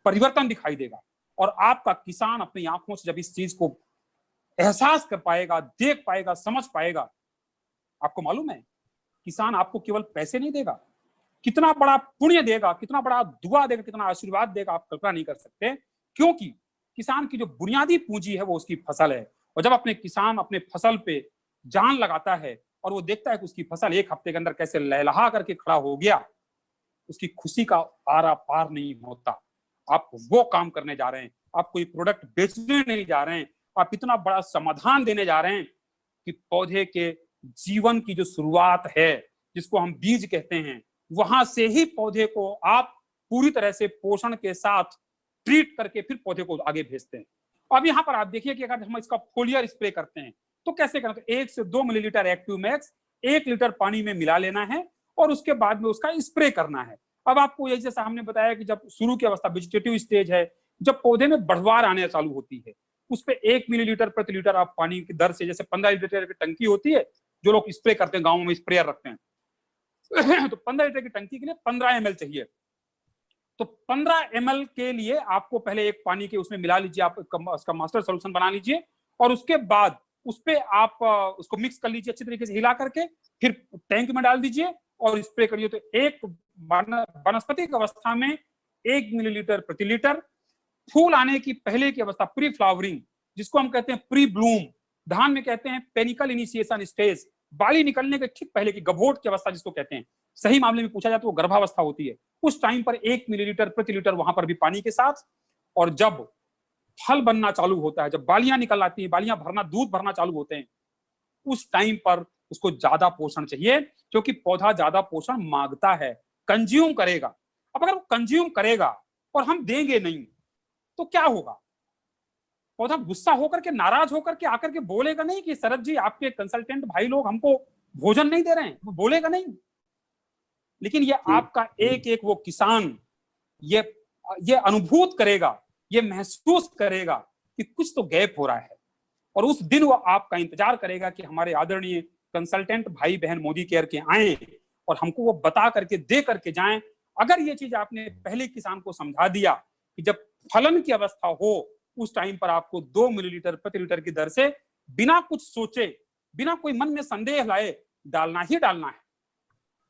परिवर्तन दिखाई देगा। और आपका किसान अपनी आंखों से जब इस चीज को एहसास कर पाएगा, देख पाएगा, समझ पाएगा, आपको मालूम है किसान आपको केवल पैसे नहीं देगा, कितना बड़ा पुण्य देगा, कितना बड़ा दुआ देगा, कितना आशीर्वाद देगा, आप कल्पना नहीं कर सकते। क्योंकि किसान की जो बुनियादी पूंजी है वो उसकी फसल है, और जब अपने किसान अपने फसल पे जान लगाता है और वो देखता है कि उसकी फसल 1 हफ्ते के अंदर कैसे लहलहा करके खड़ा हो गया, उसकी खुशी का आरा पार नहीं होता। आप वो काम करने जा रहे हैं, आप कोई प्रोडक्ट बेचने नहीं जा रहे हैं, आप इतना बड़ा समाधान देने जा रहे हैं कि पौधे के जीवन की जो शुरुआत है, जिसको हम बीज कहते हैं, वहां से ही पौधे को आप पूरी तरह से पोषण के साथ ट्रीट करके फिर पौधे को आगे भेजते हैं। अब यहाँ पर आप देखिए कि अगर हम इसका फोलियर स्प्रे करते हैं तो कैसे करते हैं? 1 से 2 मिलीलीटर एक्टिव मैक्स 1 लीटर पानी में मिला लेना है और उसके बाद में उसका स्प्रे करना है। अब आपको ये जैसा हमने बताया कि जब शुरू की अवस्था वेजिटेटिव स्टेज है, जब पौधे में बढ़वार आने चालू होती है, उस पर 1 मिलीलीटर प्रति लीटर आप पानी की दर से, जैसे 15 लीटर की टंकी होती है जो लोग स्प्रे करते हैं, गाँव में स्प्रेयर रखते हैं तो 15 लीटर की टंकी के लिए 15 ml चाहिए। तो 15 ml के लिए आपको पहले एक पानी के उसमें मिला लीजिए, आप उसका मास्टर सोल्यूशन बना लीजिए, और उसके बाद उस पे आप उसको मिक्स कर लीजिए अच्छी तरीके से हिला करके, फिर टैंक में डाल दीजिए और स्प्रे करिए। तो एक वनस्पतिक अवस्था में 1 मिलीलीटर प्रति लीटर, फूल आने की पहले की अवस्था प्री फ्लावरिंग, जिसको हम कहते हैं प्री ब्लूम, धान में कहते हैं पेनिकल इनिशिएशन स्टेज, बाली निकलने के ठीक पहले की गभोट की अवस्था जिसको कहते हैं, सही मामले में पूछा जाए तो वो गर्भावस्था होती है, उस टाइम पर 1 मिलीलीटर प्रति लीटर वहां पर भी पानी के साथ। और जब फल बनना चालू होता है, जब बालियां निकल आती हैं, बालियां भरना, दूध भरना चालू होते हैं, उस टाइम पर उसको ज्यादा पोषण चाहिए, क्योंकि पौधा ज्यादा पोषण मांगता है, कंज्यूम करेगा। अब अगर वो कंज्यूम करेगा और हम देंगे नहीं तो क्या होगा? पौधा गुस्सा होकर के, नाराज होकर के आकर के बोलेगा नहीं कि शरद जी आपके कंसल्टेंट भाई लोग हमको भोजन नहीं दे रहे हैं, वो बोलेगा नहीं। लेकिन ये आपका एक एक वो किसान ये अनुभूत करेगा, ये महसूस करेगा कि कुछ तो गैप हो रहा है, और उस दिन वो आपका इंतजार करेगा कि हमारे आदरणीय कंसल्टेंट भाई बहन मोदी केयर के आए और हमको वो बता करके, दे करके जाएं। अगर ये चीज आपने पहले किसान को समझा दिया कि जब फलन की अवस्था हो उस टाइम पर आपको 2 मिलीलीटर प्रति लीटर की दर से बिना कुछ सोचे, बिना कोई मन में संदेह लाए डालना ही डालना है,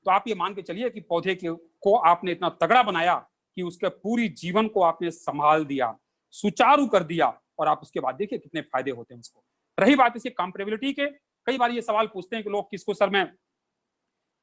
तो आप ये मान के चलिए कि पौधे को आपने इतना तगड़ा बनाया कि उसके पूरी जीवन को आपने संभाल दिया, सुचारू कर दिया, और आप उसके बाद देखिए कितने फायदे होते हैं उसको। रही बात इसकी कंपेरेबिलिटी के, कई बार ये सवाल पूछते हैं कि लोग किसको सर मैं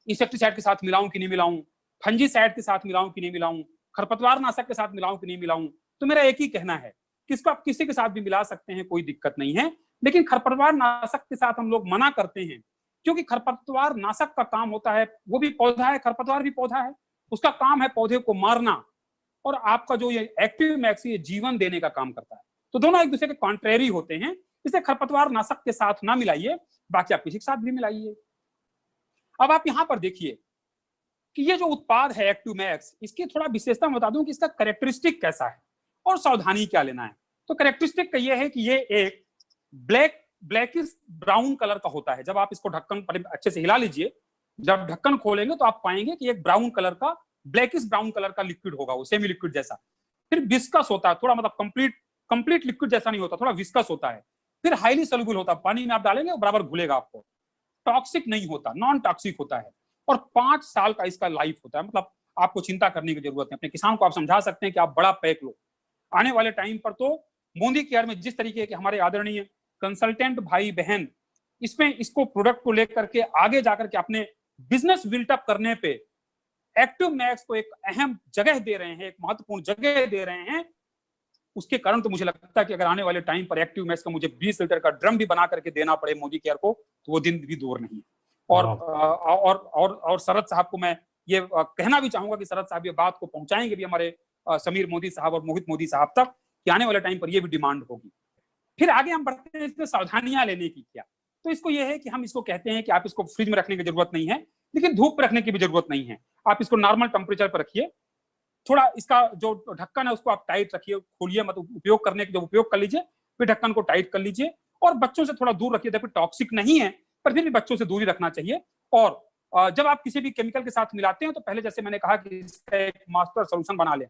इंसेक्टिसाइड के साथ मिलाऊं कि नहीं मिलाऊं, फंजीसाइड के साथ मिलाऊं कि नहीं मिलाऊं, खरपतवार नाशक के साथ मिलाऊं कि नहीं मिलाऊं। तो मेरा एक ही कहना है कि इसको आप किसी के साथ भी मिला सकते हैं, कोई दिक्कत नहीं है, लेकिन खरपतवार नाशक के साथ हम लोग मना करते हैं, क्योंकि खरपतवार नाशक का काम होता है, वो भी पौधा है, खरपतवार भी पौधा है, उसका काम है पौधे को मारना, और आपका जो ये एक्टिव मैक्स ये जीवन देने का काम करता है। तो दोनों एक दूसरे के कॉन्ट्रेरी होते हैं, इसलिए खरपतवार नाशक के साथ ना मिलाइए, बाकी आप किसी के साथ भी मिलाइए। अब आप यहां पर देखिए कि ये जो उत्पाद है एक्टिव मैक्स, इसकी थोड़ा विशेषता बता दूं कि इसका कैरेक्टरिस्टिक कैसा है और सावधानी क्या लेना है। तो कैरेक्टरिस्टिक का ये है कि ये एक ब्लैकिश ब्राउन कलर का होता है। जब आप इसको ढक्कन अच्छे से हिला लीजिए, जब ढक्कन खोलेंगे तो आप पाएंगे कि एक ब्राउन कलर का, ब्लैकिश ब्राउन कलर का लिक्विड होगा, वो सेमी लिक्विड जैसा। फिर विस्कस होता है, थोड़ा मतलब कंप्लीट लिक्विड जैसा नहीं होता, थोड़ा विस्कस होता है। फिर हाईली सोल्यूबल होता है, पानी में आप डालेंगे बराबर घुलेगा आपको। टॉक्सिक नहीं होता, नॉन टॉक्सिक होता है। और 5 साल का इसका लाइफ होता है, मतलब आपको चिंता करने की जरूरत नहीं। अपने किसान को आप समझा सकते हैं कि आप बड़ा पैक लो। आने वाले टाइम पर तो मोदी केयर में जिस तरीके के हमारे आदरणीय कंसल्टेंट भाई बहन इसमें इसको प्रोडक्ट को लेकर के आगे जाकर के अपने बिजनेस बिल्टअप करने पे एक्टिव मैक्स को एक अहम जगह दे रहे हैं, एक महत्वपूर्ण जगह दे रहे हैं, उसके कारण तो मुझे लगता है कि अगर आने वाले टाइम पर एक्टिव मैक्स का मुझे 20 लीटर का ड्रम भी बना करके देना पड़े मोदी केयर को, तो वो दिन भी दूर नहीं है। और शरद साहब को मैं ये कहना भी चाहूंगा कि शरद साहब ये बात को पहुंचाएंगे भी हमारे समीर मोदी साहब और मोहित मोदी साहब तक, कि आने वाले टाइम पर ये भी डिमांड होगी। फिर आगे हम बढ़ते हैं इसमें सावधानियां लेने की क्या। तो इसको ये है कि हम इसको कहते हैं कि आप इसको फ्रिज में रखने की जरूरत नहीं है, लेकिन धूप पर रखने की भी जरूरत नहीं है। आप इसको नॉर्मल टेम्परेचर पर रखिए, थोड़ा इसका जो ढक्कन है उसको आप टाइट रखिए, खोलिए मत, उपयोग करने के जब उपयोग कर लीजिए फिर ढक्कन को टाइट कर लीजिए। और बच्चों से थोड़ा दूर रखिए, फिर टॉक्सिक नहीं है पर फिर भी बच्चों से दूरी रखना चाहिए। और जब आप किसी भी केमिकल के साथ मिलाते हैं तो पहले जैसे मैंने कहा कि इसका एक मास्टर सोल्यूशन बना लें,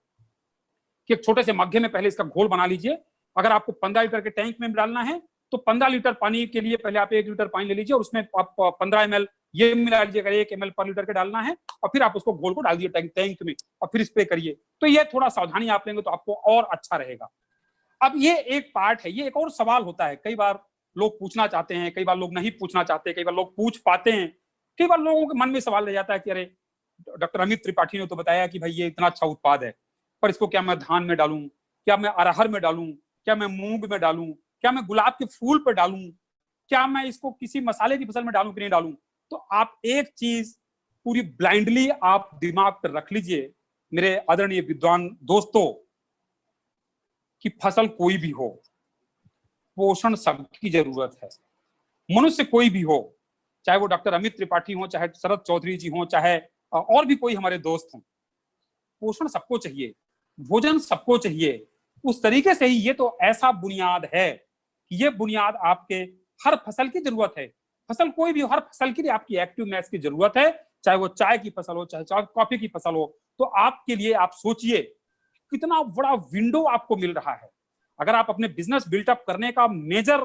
कि एक छोटे से मग्गे में पहले इसका घोल बना लीजिए। अगर आपको 15 लीटर के टैंक में डालना है तो 15 लीटर पानी के लिए पहले आप 1 लीटर पानी ले लीजिए और उसमें आप 15 ml ये मिला लीजिए, अगर 1 ml पर लीटर के डालना है, और फिर आप उसको घोल को डाल दिए टैंक में और फिर स्प्रे करिए। तो ये थोड़ा सावधानी आप लेंगे तो आपको और अच्छा रहेगा। अब ये एक पार्ट है। ये एक और सवाल होता है, कई बार लोग पूछना चाहते हैं, कई बार लोग नहीं पूछना चाहते, कई बार लोग पूछ पाते हैं, कई बार लोगों के मन में सवाल रह जाता है कि अरे डॉक्टर अमित त्रिपाठी ने तो बताया कि भाई ये इतना अच्छा उत्पाद है, पर इसको क्या मैं धान में डालूं, क्या मैं अरहर में डालूं, क्या मैं मूंग में डालूं, क्या मैं गुलाब के फूल पर डालूं, क्या मैं इसको किसी मसाले की फसल में डालूं कि नहीं डालूं। तो आप एक चीज पूरी ब्लाइंडली आप दिमाग पर रख लीजिए मेरे आदरणीय विद्वान दोस्तों, कि फसल कोई भी हो, पोषण सबकी जरूरत है। मनुष्य कोई भी हो, चाहे वो डॉक्टर अमित त्रिपाठी हो, चाहे शरद चौधरी जी हो, चाहे और भी कोई हमारे दोस्त हों, पोषण सबको चाहिए, भोजन सबको चाहिए। उस तरीके से ही ये तो ऐसा बुनियाद है कि ये बुनियाद आपके हर फसल की जरूरत है। फसल कोई भी हो, हर फसल के लिए आपकी एक्टिव मैक्स की जरूरत है, चाहे वो चाय की फसल हो, चाहे कॉफी की फसल हो। तो आपके लिए आप सोचिए कितना बड़ा विंडो आपको मिल रहा है। अगर आप अपने बिजनेस बिल्टअप करने का मेजर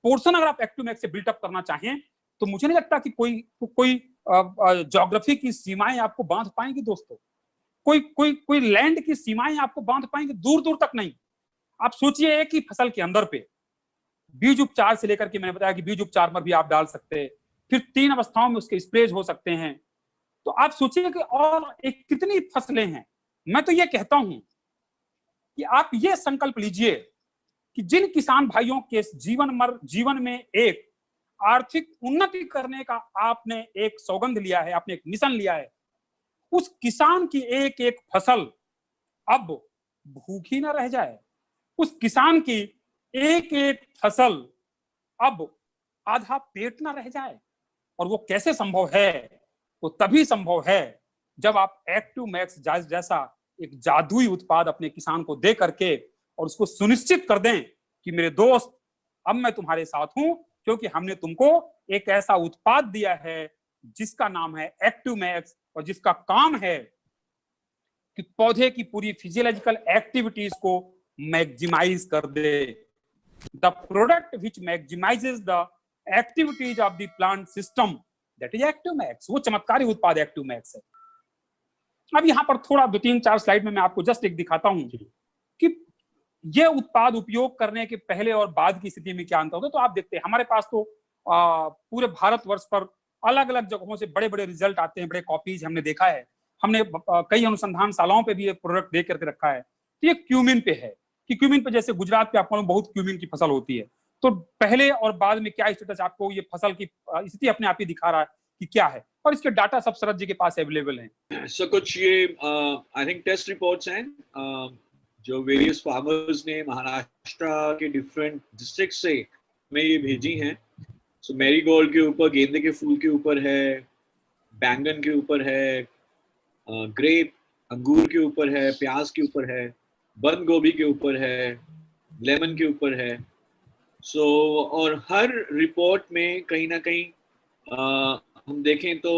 पोर्शन अगर आप एक्टिव मैक्स से बिल्टअप करना चाहें, तो मुझे नहीं लगता कि कोई ज्योग्राफी की सीमाएं आपको बांध पाएंगी दोस्तों। कोई लैंड की सीमाएं आपको बांध पाएंगे, दूर दूर तक नहीं। आप सोचिए एक ही फसल के अंदर पे बीज उपचार से लेकर के, मैंने बताया कि बीज उपचार में भी आप डाल सकते हैं, फिर 3 अवस्थाओं में उसके स्प्रेज हो सकते हैं। तो आप सोचिए कि और एक कितनी फसलें हैं। मैं तो ये कहता हूं कि आप ये संकल्प लीजिए कि जिन किसान भाइयों के जीवन में एक आर्थिक उन्नति करने का आपने एक सौगंध लिया है, आपने एक मिशन लिया है, उस किसान की एक एक फसल अब भूखी ना रह जाए। उस किसान की एक एक फसल अब आधा पेट ना रह जाए। और वो कैसे संभव है? वो तभी संभव है जब आप एक्टिव मैक्स जैसा एक जादुई उत्पाद अपने किसान को दे करके और उसको सुनिश्चित कर दें कि मेरे दोस्त अब मैं तुम्हारे साथ हूं, क्योंकि हमने तुमको एक ऐसा उत्पाद दिया है जिसका नाम है एक्टिव मैक्स, और जिसका काम है कि पौधे की पूरी फिजियोलॉजिकल एक्टिविटीज को मैक्सिमाइज कर दे। The product which maximises the activities of the plant system, that is active max. वो चमत्कारी उत्पाद एक्टिव मैक्स है। अब यहाँ पर थोड़ा 2-3-4 स्लाइड में मैं आपको जस्ट एक दिखाता हूं कि ये उत्पाद उपयोग करने के पहले और बाद की स्थिति में क्या अंतर होता है। तो आप देखते हैं हमारे पास तो पूरे भारतवर्ष पर अलग अलग जगहों से बड़े बड़े रिजल्ट आते हैं, बड़े कॉपीज हमने देखा है। हमने कई अनुसंधानशालाओं पे भी ये प्रोडक्ट दे करके रखा है। तो ये क्यूमिन पे है कि क्यूमिन पे जैसे गुजरात पे आपको बहुत क्यूमिन की फसल होती है, तो पहले और बाद में क्या स्टेटस आपको ये फसल की स्थिति अपने आप ही दिखा रहा है कि क्या है, और इसके डाटा सब शरद जी के पास अवेलेबल हैं। सो कुछ ये आई थिंक टेस्ट रिपोर्ट्स हैं जो वेरियस फार्मर्स ने महाराष्ट्र के डिफरेंट डिस्ट्रिक्ट से में ये भेजी हैं। सो मैरीगोल्ड के ऊपर, गेंदे के फूल के ऊपर है, बैंगन के ऊपर है, ग्रेप अंगूर के ऊपर है, प्याज के ऊपर है, बंद गोभी के ऊपर है, लेमन के ऊपर है। और हर रिपोर्ट में कहीं ना कहीं हम देखें तो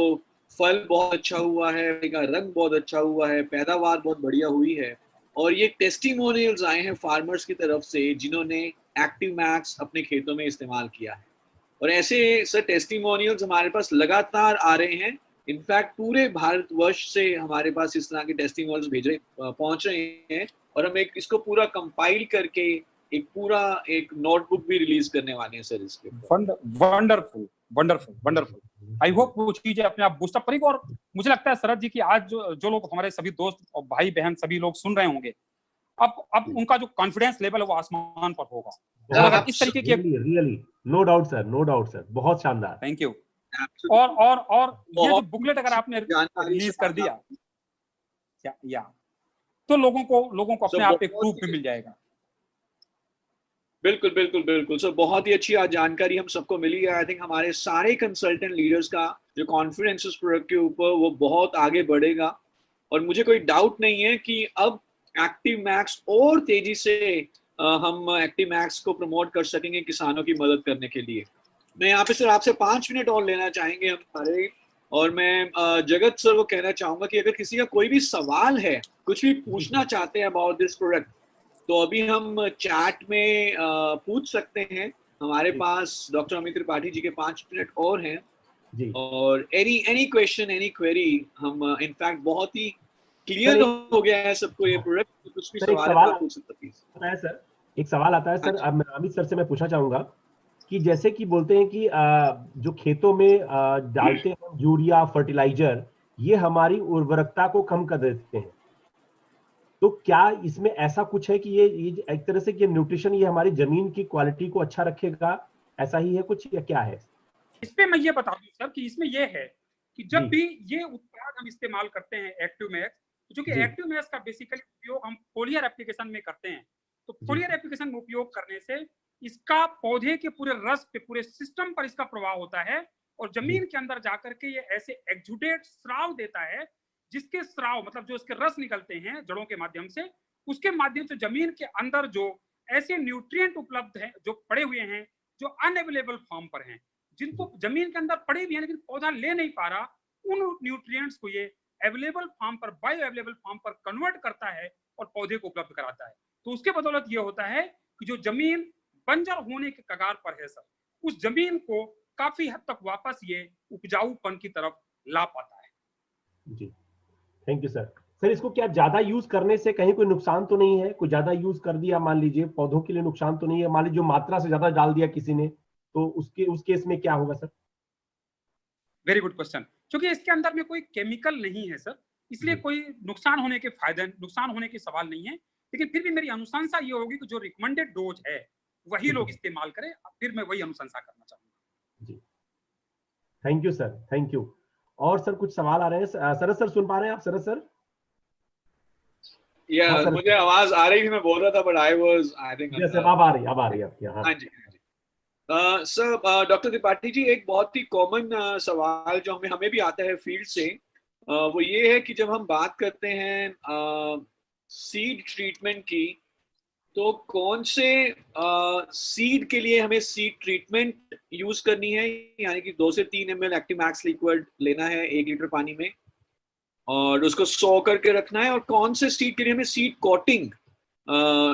फल बहुत अच्छा हुआ है, का रंग बहुत अच्छा हुआ है, पैदावार बहुत बढ़िया हुई है। और ये टेस्टिमोनियल्स आए हैं फार्मर्स की तरफ से जिन्होंने एक्टिव मैक्स अपने खेतों में इस्तेमाल किया है। और ऐसे सर टेस्टिमोनियल्स हमारे पास लगातार आ रहे हैं। इनफैक्ट पूरे भारतवर्ष से हमारे पास इस तरह के टेस्टिमोनियल्स पहुंच रहे हैं, और हम इसको पूरा कंपाइल करके एक नोटबुक भी रिलीज करने वाले हैं सर इसके। Wonderful wonderful wonderful. I hope वो चीजें अपने आप बूस्टअप करेगी। और मुझे लगता है शरद जी की आज जो लोग हमारे सभी दोस्त और भाई बहन सभी लोग सुन रहे होंगे, अब उनका जो कॉन्फिडेंस लेवल है वो आसमान पर होगा। अगर इस तरीके की really no doubt sir, no doubt sir, बहुत शानदार। Thank you. और ये जो बुकलेट अगर आपने रिलीज कर दिया या तो लोगों को अपने आप एक प्रूफ भी मिल जाएगा। बिल्कुल बिल्कुल बिल्कुल सर, बहुत ही अच्छी आज जानकारी हम सबको मिली है। आई थिंक हमारे सारे कंसल्टेंट लीडर्स का जो कॉन्फिडेंस इस प्रोडक्ट के ऊपर वो बहुत आगे बढ़ेगा। और मुझे कोई डाउट नहीं है कि अब एक्टिव मैक्स और तेजी से हम एक्टिव मैक्स को प्रमोट कर सकेंगे किसानों की मदद करने के लिए। मैं यहाँ पे सर आपसे 5 मिनट और लेना चाहेंगे हम सारे। और मैं जगत सर को कहना चाहूंगा कि अगर किसी का कोई भी सवाल है, कुछ भी पूछना चाहते हैं अबाउट दिस प्रोडक्ट, तो अभी हम चैट में पूछ सकते हैं। हमारे पास डॉक्टर अमित त्रिपाठी जी के 5 मिनट और हैं जी। और एनी क्वेश्चन एनी क्वेरी, हम इनफैक्ट बहुत ही क्लियर हो गया है सबको ये प्रोडक्ट। कुछ भी सवाल पूछ सकते हैं सर। एक सवाल आता है सर, अब अमित सर से मैं पूछना चाहूंगा कि जैसे कि बोलते हैं कि जो खेतों में डालते हैं यूरिया फर्टिलाइजर, ये हमारी उर्वरकता को कम कर देते हैं, तो क्या इसमें ऐसा कुछ है कि ये एक तरह से कि न्यूट्रिशन ये हमारी जमीन की क्वालिटी को अच्छा रखेगा, ऐसा ही है कुछ या क्या है? इस पे मैं ये बता दूं सर कि इसमें ये है कि जब भी ये उत्पाद हम इस्तेमाल करते हैं एक्टिव मैक्स, जो कि एक्टिव मैक्स का बेसिकली उपयोग हम फोलियर एप्लीकेशन में करते हैं, तो फोलियर एप्लीकेशन में उपयोग करने से इसका पौधे के पूरे रस पे, पूरे सिस्टम पर इसका प्रभाव होता है और जमीन के अंदर जाकर के ये ऐसे एक्सुडेट स्राव देता है, जिसके स्राव मतलब जो इसके रस निकलते हैं जड़ों के माध्यम से, उसके माध्यम से जमीन के अंदर जो ऐसे न्यूट्रिएंट उपलब्ध हैं जो पड़े हुए हैं, जो अनअवेलेबल फॉर्म पर हैं, जिनको जमीन के अंदर पड़े भी हैं लेकिन पौधा ले नहीं पा रहा, उन न्यूट्रिएंट्स को ये अवेलेबल फॉर्म पर, बायो अवेलेबल फॉर्म पर कन्वर्ट करता है और पौधे को उपलब्ध कराता है। तो उसके बदौलत ये होता है कि जो जमीन बंजर होने के कगार पर है सर, उस जमीन को काफी हद तक वापस ये उपजाऊपन की तरफ ला पाता है। जी, थैंक यू सर। सर इसको क्या ज्यादा यूज करने से कहीं कोई नुकसान तो नहीं है? कोई ज्यादा यूज कर दिया मान लीजिए, पौधों के लिए नुकसान तो नहीं है? मान लीजिए जो मात्रा से ज्यादा डाल दिया किसी ने, तो उस केस में क्या होगा सर? Very good question. क्योंकि इसके अंदर में कोई केमिकल नहीं है सर, इसलिए कोई नुकसान होने के फायदे, नुकसान होने के सवाल नहीं है। लेकिन फिर भी मेरी अनुशंसा ये होगी कि जो रिकमेंडेड डोज है वही लोग इस्तेमाल करें, फिर मैं वही अनुशंसा करना चाहूंगा। जी, thank you sir, thank you. और सर कुछ सवाल आ रहे हैं? सरद सर सुन पा रहे हैं आप? सरद सर या मुझे आवाज आ रही थी, मैं बोल रहा था, बट आई थिंक अब आ रही है आपकी। हाँ जी। सर डॉक्टर त्रिपाठी जी, एक बहुत ही कॉमन सवाल जो हमें भी आता है फील्ड से, वो ये है कि जब हम बात करते हैं सीड ट्रीटमेंट की, तो कौन से सीड के लिए हमें सीड ट्रीटमेंट यूज करनी है, यानी कि 2 से 3 ml एक्टिव मैक्स लिक्विड लेना है 1 लीटर पानी में और उसको सो करके रखना है, और कौन से सीड के लिए हमें सीड कोटिंग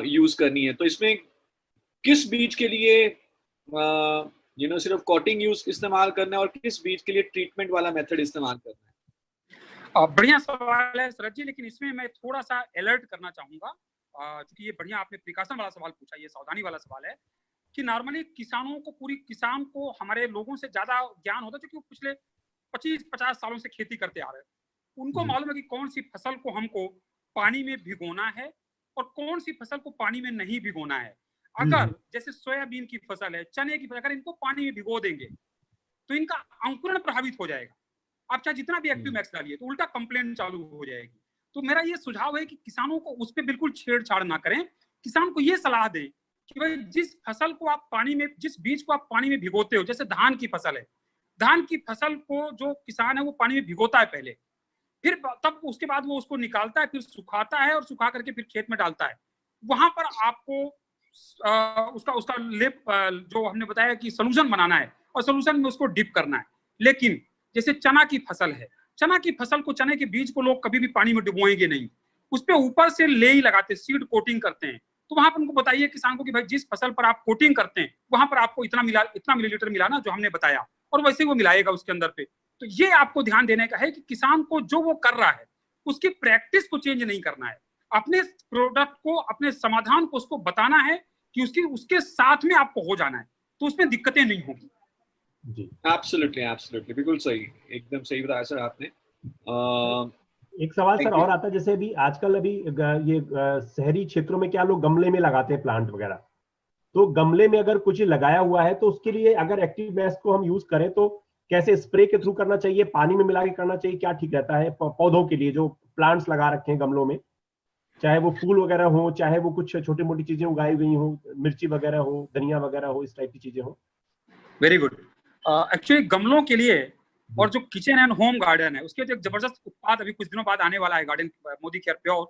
यूज करनी है? तो इसमें किस बीज के लिए सिर्फ कोटिंग यूज इस्तेमाल करना है और किस बीज के लिए ट्रीटमेंट वाला मेथड इस्तेमाल करना है? बढ़िया सवाल है सरद जी, लेकिन इसमें मैं थोड़ा सा अलर्ट करना चाहूंगा, क्योंकि ये बढ़िया आपने प्रिकॉशन वाला सवाल पूछा, ये सावधानी वाला सवाल है कि नॉर्मली किसान को हमारे लोगों से ज्यादा ज्ञान होता है, क्योंकि पिछले 25-50 सालों से खेती करते आ रहे हैं। उनको मालूम है कि कौन सी फसल को हमको पानी में भिगोना है और कौन सी फसल को पानी में नहीं भिगोना है। अगर जैसे सोयाबीन की फसल है, चने की फसल, अगर इनको पानी में भिगो देंगे तो इनका अंकुरण प्रभावित हो जाएगा। आप चाहे जितना भी एक्टिव मैक्स डालिए तो उल्टा कंप्लेंट चालू हो जाएगी। तो मेरा ये सुझाव है कि किसानों को उस पर बिल्कुल छेड़छाड़ ना करें। किसान को ये सलाह दें कि भाई जिस फसल को आप पानी में, जिस बीज को आप पानी में भिगोते हो, जैसे धान की फसल है, धान की फसल को जो किसान है वो पानी में भिगोता है, पहले फिर तब उसके बाद वो उसको निकालता है, फिर सुखाता है और सुखा करके फिर खेत में डालता है। वहां पर आपको उसका उसका लेप जो हमने बताया कि सोल्यूशन बनाना है और सोल्यूशन में उसको डिप करना है। लेकिन जैसे चना की फसल है, चना की फसल को, चने के बीज को लोग कभी भी पानी में डुबोएंगे नहीं, उस पर ऊपर से लेई लगाते, सीड कोटिंग करते हैं। तो वहां पर उनको बताइए किसान को कि भाई जिस फसल पर आप कोटिंग करते हैं वहां पर आपको इतना मिलीलीटर मिलाना जो हमने बताया, और वैसे ही वो मिलाएगा उसके अंदर पे। तो ये आपको ध्यान देने का है कि किसान को जो वो कर रहा है उसकी प्रैक्टिस को चेंज नहीं करना है, अपने प्रोडक्ट को, अपने समाधान को उसको बताना है कि उसके साथ में आपको हो जाना है, तो उसमें दिक्कतें नहीं होगी। जी, एब्सोल्युटली बिल्कुल सही, एकदम सही बताया सर आपने। एक सवाल सर और आता है, जैसे अभी आजकल ये शहरी क्षेत्रों में क्या लोग गमले में लगाते हैं प्लांट वगैरह, तो गमले में अगर कुछ लगाया हुआ है तो उसके लिए अगर एक्टिव मैक्स को हम यूज करें तो कैसे, स्प्रे के थ्रू करना चाहिए, पानी में मिला के करना चाहिए, क्या ठीक रहता है पौधों के लिए जो प्लांट्स लगा रखे हैं गमलों में, चाहे वो फूल वगैरह हो, चाहे वो कुछ छोटी मोटी चीजें उगाई गई हो, मिर्ची वगैरह हो, धनिया वगैरह हो, इस टाइप की चीजें हो? Very good. एक्चुअली गमलों के लिए और जो किचन एंड होम गार्डन है उसके एक जबरदस्त उत्पाद अभी कुछ दिनों बाद आने वाला है, गार्डन मोदी केयर प्योर,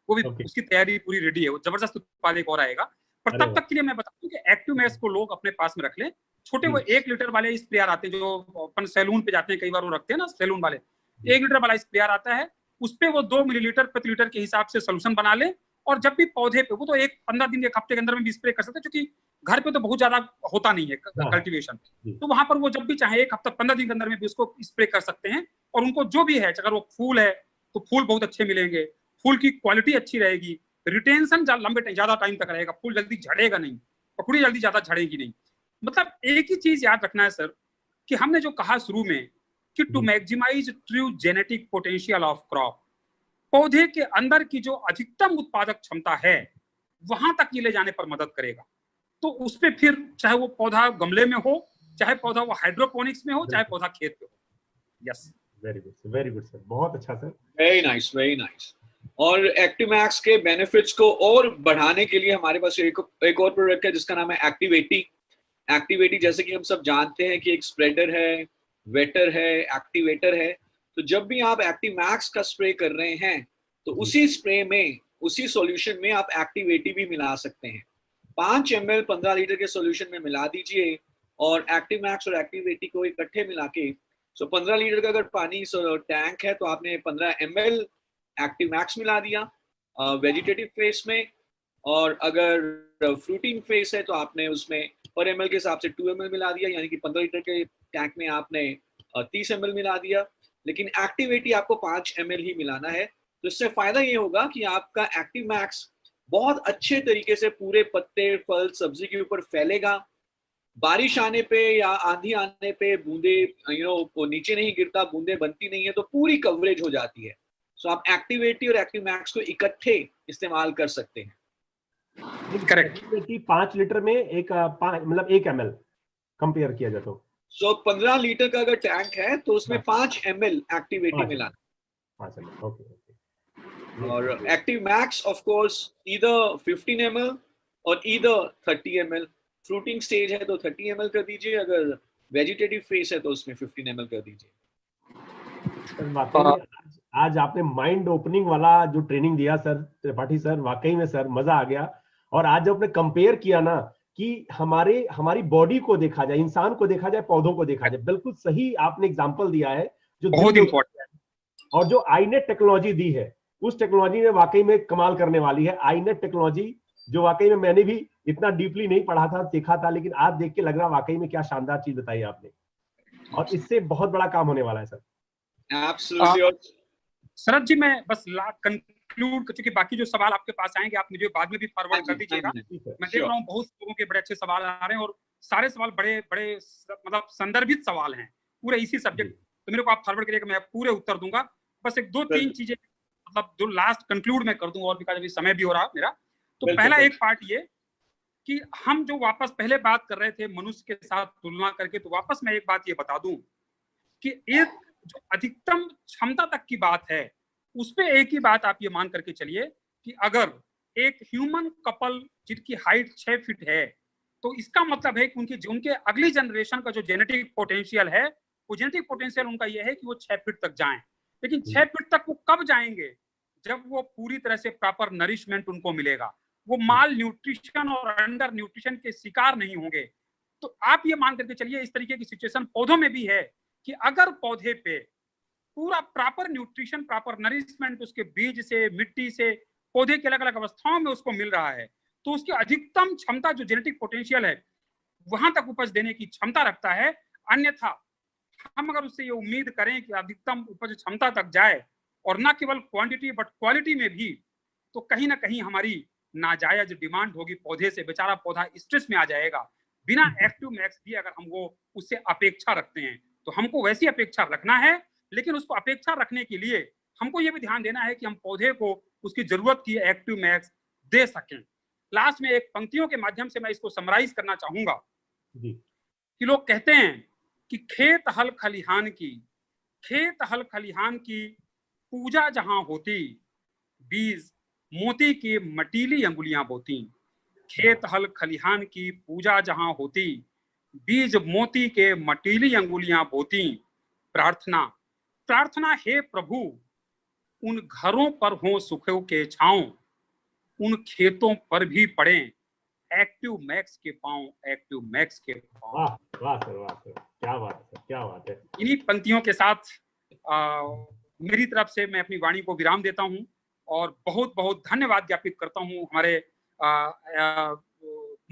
वो भी उसकी तैयारी पूरी रेडी है, वो जबरदस्त उत्पाद एक और आएगा। पर तब तक के लिए मैं बता दूं कि एक्टिव मैक्स को लोग अपने पास में रख लें। छोटे वो 1 लीटर वाले स्प्रेयर आते हैं जो अपन सैलून पे जाते हैं, कई बार वो रखते हैं ना सैलून वाले, 1 लीटर वाला स्प्रेयर आता है, उस पे वो 2 मिलीलीटर प्रति लीटर के हिसाब से सोल्यूशन बना ले, और जब भी पौधे पे, वो तो 15 दिन 1 हफ्ते के अंदर में भी स्प्रे कर सकते हैं, क्योंकि घर पे तो बहुत ज्यादा होता नहीं है कल्टीवेशन, तो वहां पर वो जब भी चाहे 1 हफ्ता 15 दिन के अंदर में भी उसको स्प्रे कर सकते हैं। और उनको जो भी है, अगर वो फूल है तो फूल बहुत अच्छे मिलेंगे, फूल की क्वालिटी अच्छी रहेगी, रिटेंशन लंबे ज्यादा टाइम तक रहेगा, फूल जल्दी झड़ेगा नहीं, पकड़ी जल्दी ज्यादा झड़ेगी नहीं। मतलब एक ही चीज याद रखना है सर, कि हमने जो कहा शुरू में कि to maximise true genetic potential of crop, पौधे के अंदर की जो अधिकतम उत्पादक क्षमता है वहां तक ये ले जाने पर मदद करेगा। तो उस पे फिर चाहे वो पौधा गमले में हो, चाहे पौधा वो हाइड्रोपोनिक्स में हो, चाहे पौधा खेत में हो। यस, वेरी गुड सर, बहुत अच्छा sir, very nice, very nice. और एक्टिवमैक्स के बेनिफिट्स को और बढ़ाने के लिए हमारे पास एक और प्रोडक्ट है जिसका नाम है एक्टिवेटी। एक्टिवेटी जैसे कि हम सब जानते हैं कि एक स्प्रेडर है, वेटर है, एक्टिवेटर है। तो जब भी आप एक्टिवमैक्स का स्प्रे कर रहे हैं तो उसी स्प्रे में, उसी सॉल्यूशन में आप एक्टिवेटी भी मिला सकते हैं। 5 ml 15 लीटर के सॉल्यूशन में मिला दीजिए, और एक्टिवमैक्स और एक्टिवेटी को इकट्ठे मिला के, 15 लीटर का अगर पानी टैंक है तो आपने 15 ml एक्टिवमैक्स मिला दिया वेजिटेटिव फेस में, और अगर फ्रूटिंग फेस है तो आपने उसमें पर ml के हिसाब से 2 ml मिला दिया, यानी कि 15 लीटर के टैंक में आपने 30 ml मिला दिया। लेकिन एक्टिवेटी आपको 5 ml ही मिलाना है। तो इससे फायदा ये होगा कि आपका एक्टिवमैक्स बहुत अच्छे तरीके से पूरे पत्ते, फल, सब्जी के ऊपर फैलेगा। बारिश आने पे या आंधी आने पे बूंदे वो नीचे नहीं गिरता, बूंदे बनती नहीं है, तो पूरी कवरेज हो जाती है। सो आप एक्टिवेटी और एक्टिवमैक्स को इकट्ठे इस्तेमाल कर सकते हैं। करेक्ट। 5 लीटर में मतलब 1 ml कंपेयर किया जाए तो 15 लीटर का अगर टैंक है तो उसमें 5 ml एक्टिवेटी मिलाना। 5 ml, ओके। और एक्टिवमैक्स ऑफ कोर्स ईदर 15 ml और ईदर 30 ml। फ्रूटिंग स्टेज है तो 30 ml कर दीजिए, अगर वेजिटेटिव फेस है तो उसमें 15 ml कर दीजिए। सर वाकई में आज आपने माइंड ओपनिंग वाला जो ट्रेनिंग दिया सर त्रिपाठी सर, वाकई में सर मजा आ गया। और आज जब आपने कंपेयर किया ना कि हमारी बॉडी को देखा जाए, इंसान को देखा जाए, पौधों को देखा जाए, बिल्कुल सही आपने एग्जांपल दिया है जो बहुत इंपॉर्टेंट है। और जो आईनेट टेक्नोलॉजी दी है, उस टेक्नोलॉजी में वाकई में कमाल करने वाली है। आईनेट टेक्नोलॉजी जो वाकई में मैंने भी इतना डीपली नहीं पढ़ा था, देखा था, लेकिन आज देख के लग रहा वाकई में क्या शानदार चीज बताई आपने, और इससे बहुत बड़ा काम होने वाला है सर। एब्सोल्युटली। शरद जी, मैं बस कंक्लूड, क्योंकि बाकी जो सवाल आपके पास आएंगे आप मुझे बाद में भी फॉरवर्ड कर दीजिएगा। मैं देख रहा हूँ बहुत लोगों के बड़े अच्छे सवाल आ रहे हैं, और सारे सवाल बड़े बड़े मतलब संदर्भित सवाल हैं पूरे इसी सब्जेक्ट, तो मेरे को आप फॉरवर्ड करिएगा, मैं पूरे उत्तर दूंगा। बस 1-2-3 चीजें मतलब जो लास्ट कंक्लूड में कर दूं, और भी समय भी हो रहा मेरा। तो पहला एक पार्ट ये कि हम जो वापस पहले बात कर रहे थे मनुष्य के साथ तुलना करके, तो वापस मैं एक बात ये बता दूं कि एक जो अधिकतम क्षमता तक की बात है, उस पे एक ही बात आप ये मान करके चलिए कि अगर एक ह्यूमन कपल जिनकी हाइट 6 फीट है, तो इसका मतलब है कि उनके अगली जनरेशन का जो जेनेटिक पोटेंशियल है, वो जेनेटिक पोटेंशियल उनका ये है कि वो 6 फीट तक जाएं। लेकिन 6 फीट तक वो कब जाएंगे? जब वो पूरी तरह से प्रॉपर नरिशमेंट उनको मिलेगा, वो माल न्यूट्रिशन और अंडर न्यूट्रिशन के शिकार नहीं होंगे। तो आप ये मान करके चलिए इस तरीके की सिचुएशन पौधों में भी है कि अगर पौधे पे पूरा प्रॉपर न्यूट्रिशन, प्रॉपर नरिशमेंट उसके बीज से, मिट्टी से, पौधे की अलग अलग अवस्थाओं में उसको मिल रहा है, तो उसकी अधिकतम क्षमता, जो जेनेटिक पोटेंशियल है, वहां तक उपज देने की क्षमता रखता है। अन्यथा हम अगर उससे ये उम्मीद करें कि अधिकतम उपज क्षमता तक जाए और ना केवल क्वांटिटी बट क्वालिटी में भी, तो कहीं ना कहीं हमारी नाजायज डिमांड होगी पौधे से, बेचारा पौधा स्ट्रेस में आ जाएगा। बिना एक्टिव मैक्स दिए अगर हम वो उससे अपेक्षा रखते हैं, तो हमको वैसी अपेक्षा रखना है, लेकिन उसको अपेक्षा रखने के लिए हमको ये भी ध्यान देना है कि हम पौधे को उसकी जरूरत की एक्टिव मैक्स दे सकें। लास्ट में एक पंक्तियों के माध्यम से मैं इसको समराइज करना चाहूंगा कि लोग कहते हैं कि खेत हल खलिहान की पूजा जहां होती, बीज मोती की मटीली अंगुलियां बोती। खेत हल खलिहान की पूजा जहां होती, बीज मोती के मटीली अंगुलियां बोती। प्रार्थना हे प्रभु, उन घरों पर हो सुखों के छांव, उन खेतों पर भी पड़े एक्टिव मैक्स के पांव, एक्टिव मैक्स के पांव। वाह वाह सर, वाह सर, क्या बात है, क्या बात है। इन्हीं पंक्तियों के साथ मेरी तरफ से मैं अपनी वाणी को विराम देता हूं और बहुत बहुत धन्यवाद ज्ञापित करता हूं हमारे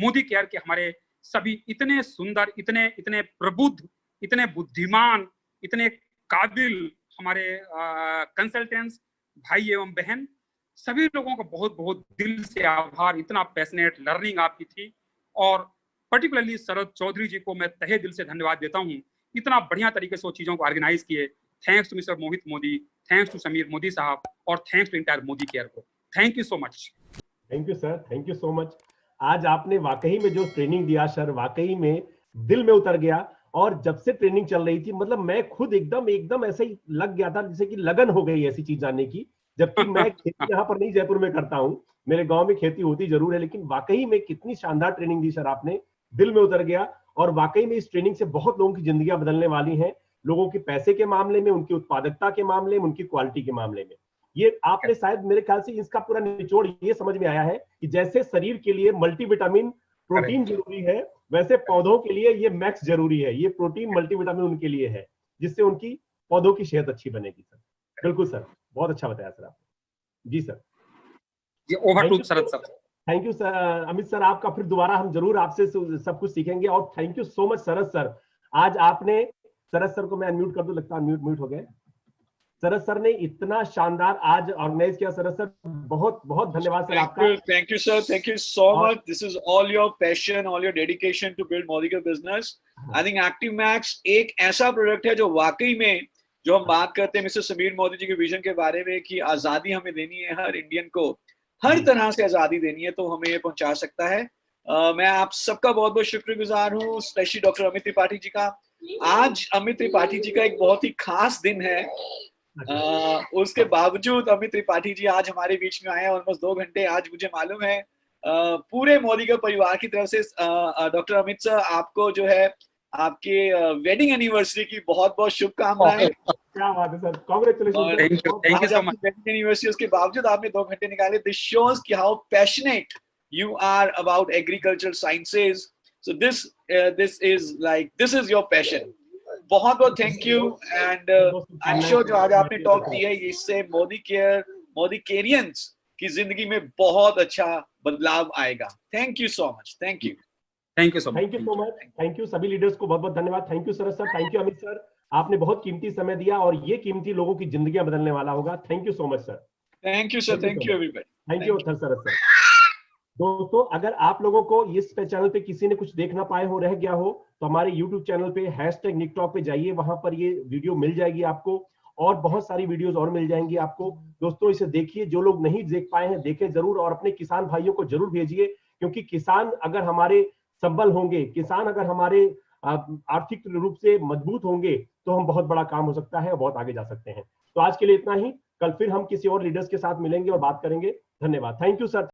मोदी केयर के हमारे सभी इतने सुंदर, इतने प्रबुद्ध, इतने बुद्धिमान, इतने काबिल हमारे कंसल्टेंट्स भाई एवं बहन, सभी लोगों का बहुत बहुत दिल से आभार। इतना पैशनेट लर्निंग आपकी थी और पर्टिकुलरली शरद चौधरी जी को मैं तहे दिल से धन्यवाद देता हूं। इतना बढ़िया तरीके से वो चीजों को ऑर्गेनाइज किए। Thanks to mister Mohit Modi, thanks to Sameer Modi Sahab और thanks to entire Modicare को। Thank you so much. Thank you sir, thank you so much. आज आपने वाकई में जो ट्रेनिंग दिया सर, वाकई में दिल में उतर गया। और जब से ट्रेनिंग चल रही थी, मतलब मैं खुद एकदम ऐसे ही लग गया था, जैसे कि लगन हो गई ऐसी चीज जानने की। जबकि मैं खेती यहाँ पर नहीं, जयपुर में करता हूँ, मेरे गांव में खेती होती जरूर है, लेकिन वाकई में कितनी शानदार ट्रेनिंग दी सर आपने, दिल में उतर गया। और वाकई में इस ट्रेनिंग से बहुत लोगों की जिंदगियां बदलने वाली हैं, लोगों के पैसे के मामले में, उनकी उत्पादकता के मामले में, उनकी क्वालिटी के मामले में। ये आपने शायद, मेरे ख्याल से इसका पूरा निचोड़ ये समझ में आया है कि जैसे शरीर के लिए मल्टीविटामिन प्रोटीन जरूरी है, वैसे पौधों के लिए ये मैक्स जरूरी है। ये प्रोटीन मल्टीविटामिन उनके लिए है, जिससे उनकी पौधों की सेहत अच्छी बनेगी सर। बिल्कुल सर, बहुत अच्छा बताया सर आपने। जी सर, ये over to Sharad sir. Thank you sir. Amit sir, आपका फिर दोबारा हम जरूर आपसे सब कुछ सीखेंगे। और thank you so much Sharad sir. आज आपने, शरद सर को मैं अनम्यूट कर दूं, लगता है म्यूट हो गए। शरद सर ने इतना शानदार आज ऑर्गेनाइज किया। शरद सर, बहुत बहुत धन्यवाद सर आपका। Thank you sir, thank you so much. This is all your passion, all your dedication to build Modi Care business. I think Active Max एक ऐसा प्रोडक्ट है जो वाकई में, जो हम बात करते हैं मिस्टर समीर मोदी जी के विजन के बारे में कि आजादी हमें देनी है, हर इंडियन को हर तरह से आजादी देनी है, तो हमें ये पहुंचा सकता है। मैं आप सबका बहुत बहुत शुक्रगुजार हूँ, स्पेशली डॉक्टर अमित त्रिपाठी जी का। आज अमित त्रिपाठी जी का एक बहुत ही खास दिन है। उसके बावजूद अमित त्रिपाठी जी आज हमारे बीच में आए, ऑलमोस्ट 2 घंटे। आज मुझे मालूम है पूरे मोदी के परिवार की तरफ से डॉक्टर अमित सर, आपको जो है आपके वेडिंग एनिवर्सरी की बहुत बहुत शुभकामनाएं। क्या बात है sir, congratulation. Thank you so much. Wedding anniversary उसके बावजूद आपने 2 घंटे निकाले। दिस शोज कि how passionate you are about agricultural sciences. So this is your passion. बहुत बहुत thank you. And I am sure जो आज आपने टॉक दी है, इससे मोदी केरियंस की जिंदगी में बहुत अच्छा बदलाव आएगा। Thank you so much. Thank you so much. Thank you सभी लीडर्स को बहुत बहुत धन्यवाद। Thank you Sharad sir, thank you Amit sir, आपने बहुत कीमती समय दिया और ये कीमती लोगों की जिंदगियां बदलने वाला होगा। Thank you so much sir. Thank you sir. Thank you everybody. Thank you Sharad sir. दोस्तों, अगर आप लोगों को इस चैनल पे किसी ने कुछ देख ना पाए हो, रह गया हो, तो हमारे YouTube चैनल पे #निकटॉक पे जाइए, वहां पर ये वीडियो मिल जाएगी आपको और बहुत सारी वीडियोस और मिल जाएंगी आपको। दोस्तों, इसे देखिए, जो लोग नहीं देख पाए हैं देखें जरूर और अपने किसान भाइयों को जरूर भेजिए, क्योंकि किसान अगर हमारे संबल होंगे, किसान अगर हमारे आर्थिक रूप से मजबूत होंगे, तो हम बहुत बड़ा काम हो सकता है और बहुत आगे जा सकते हैं। तो आज के लिए इतना ही। कल फिर हम किसी और लीडर्स के साथ मिलेंगे और बात करेंगे। धन्यवाद। Thank you sir.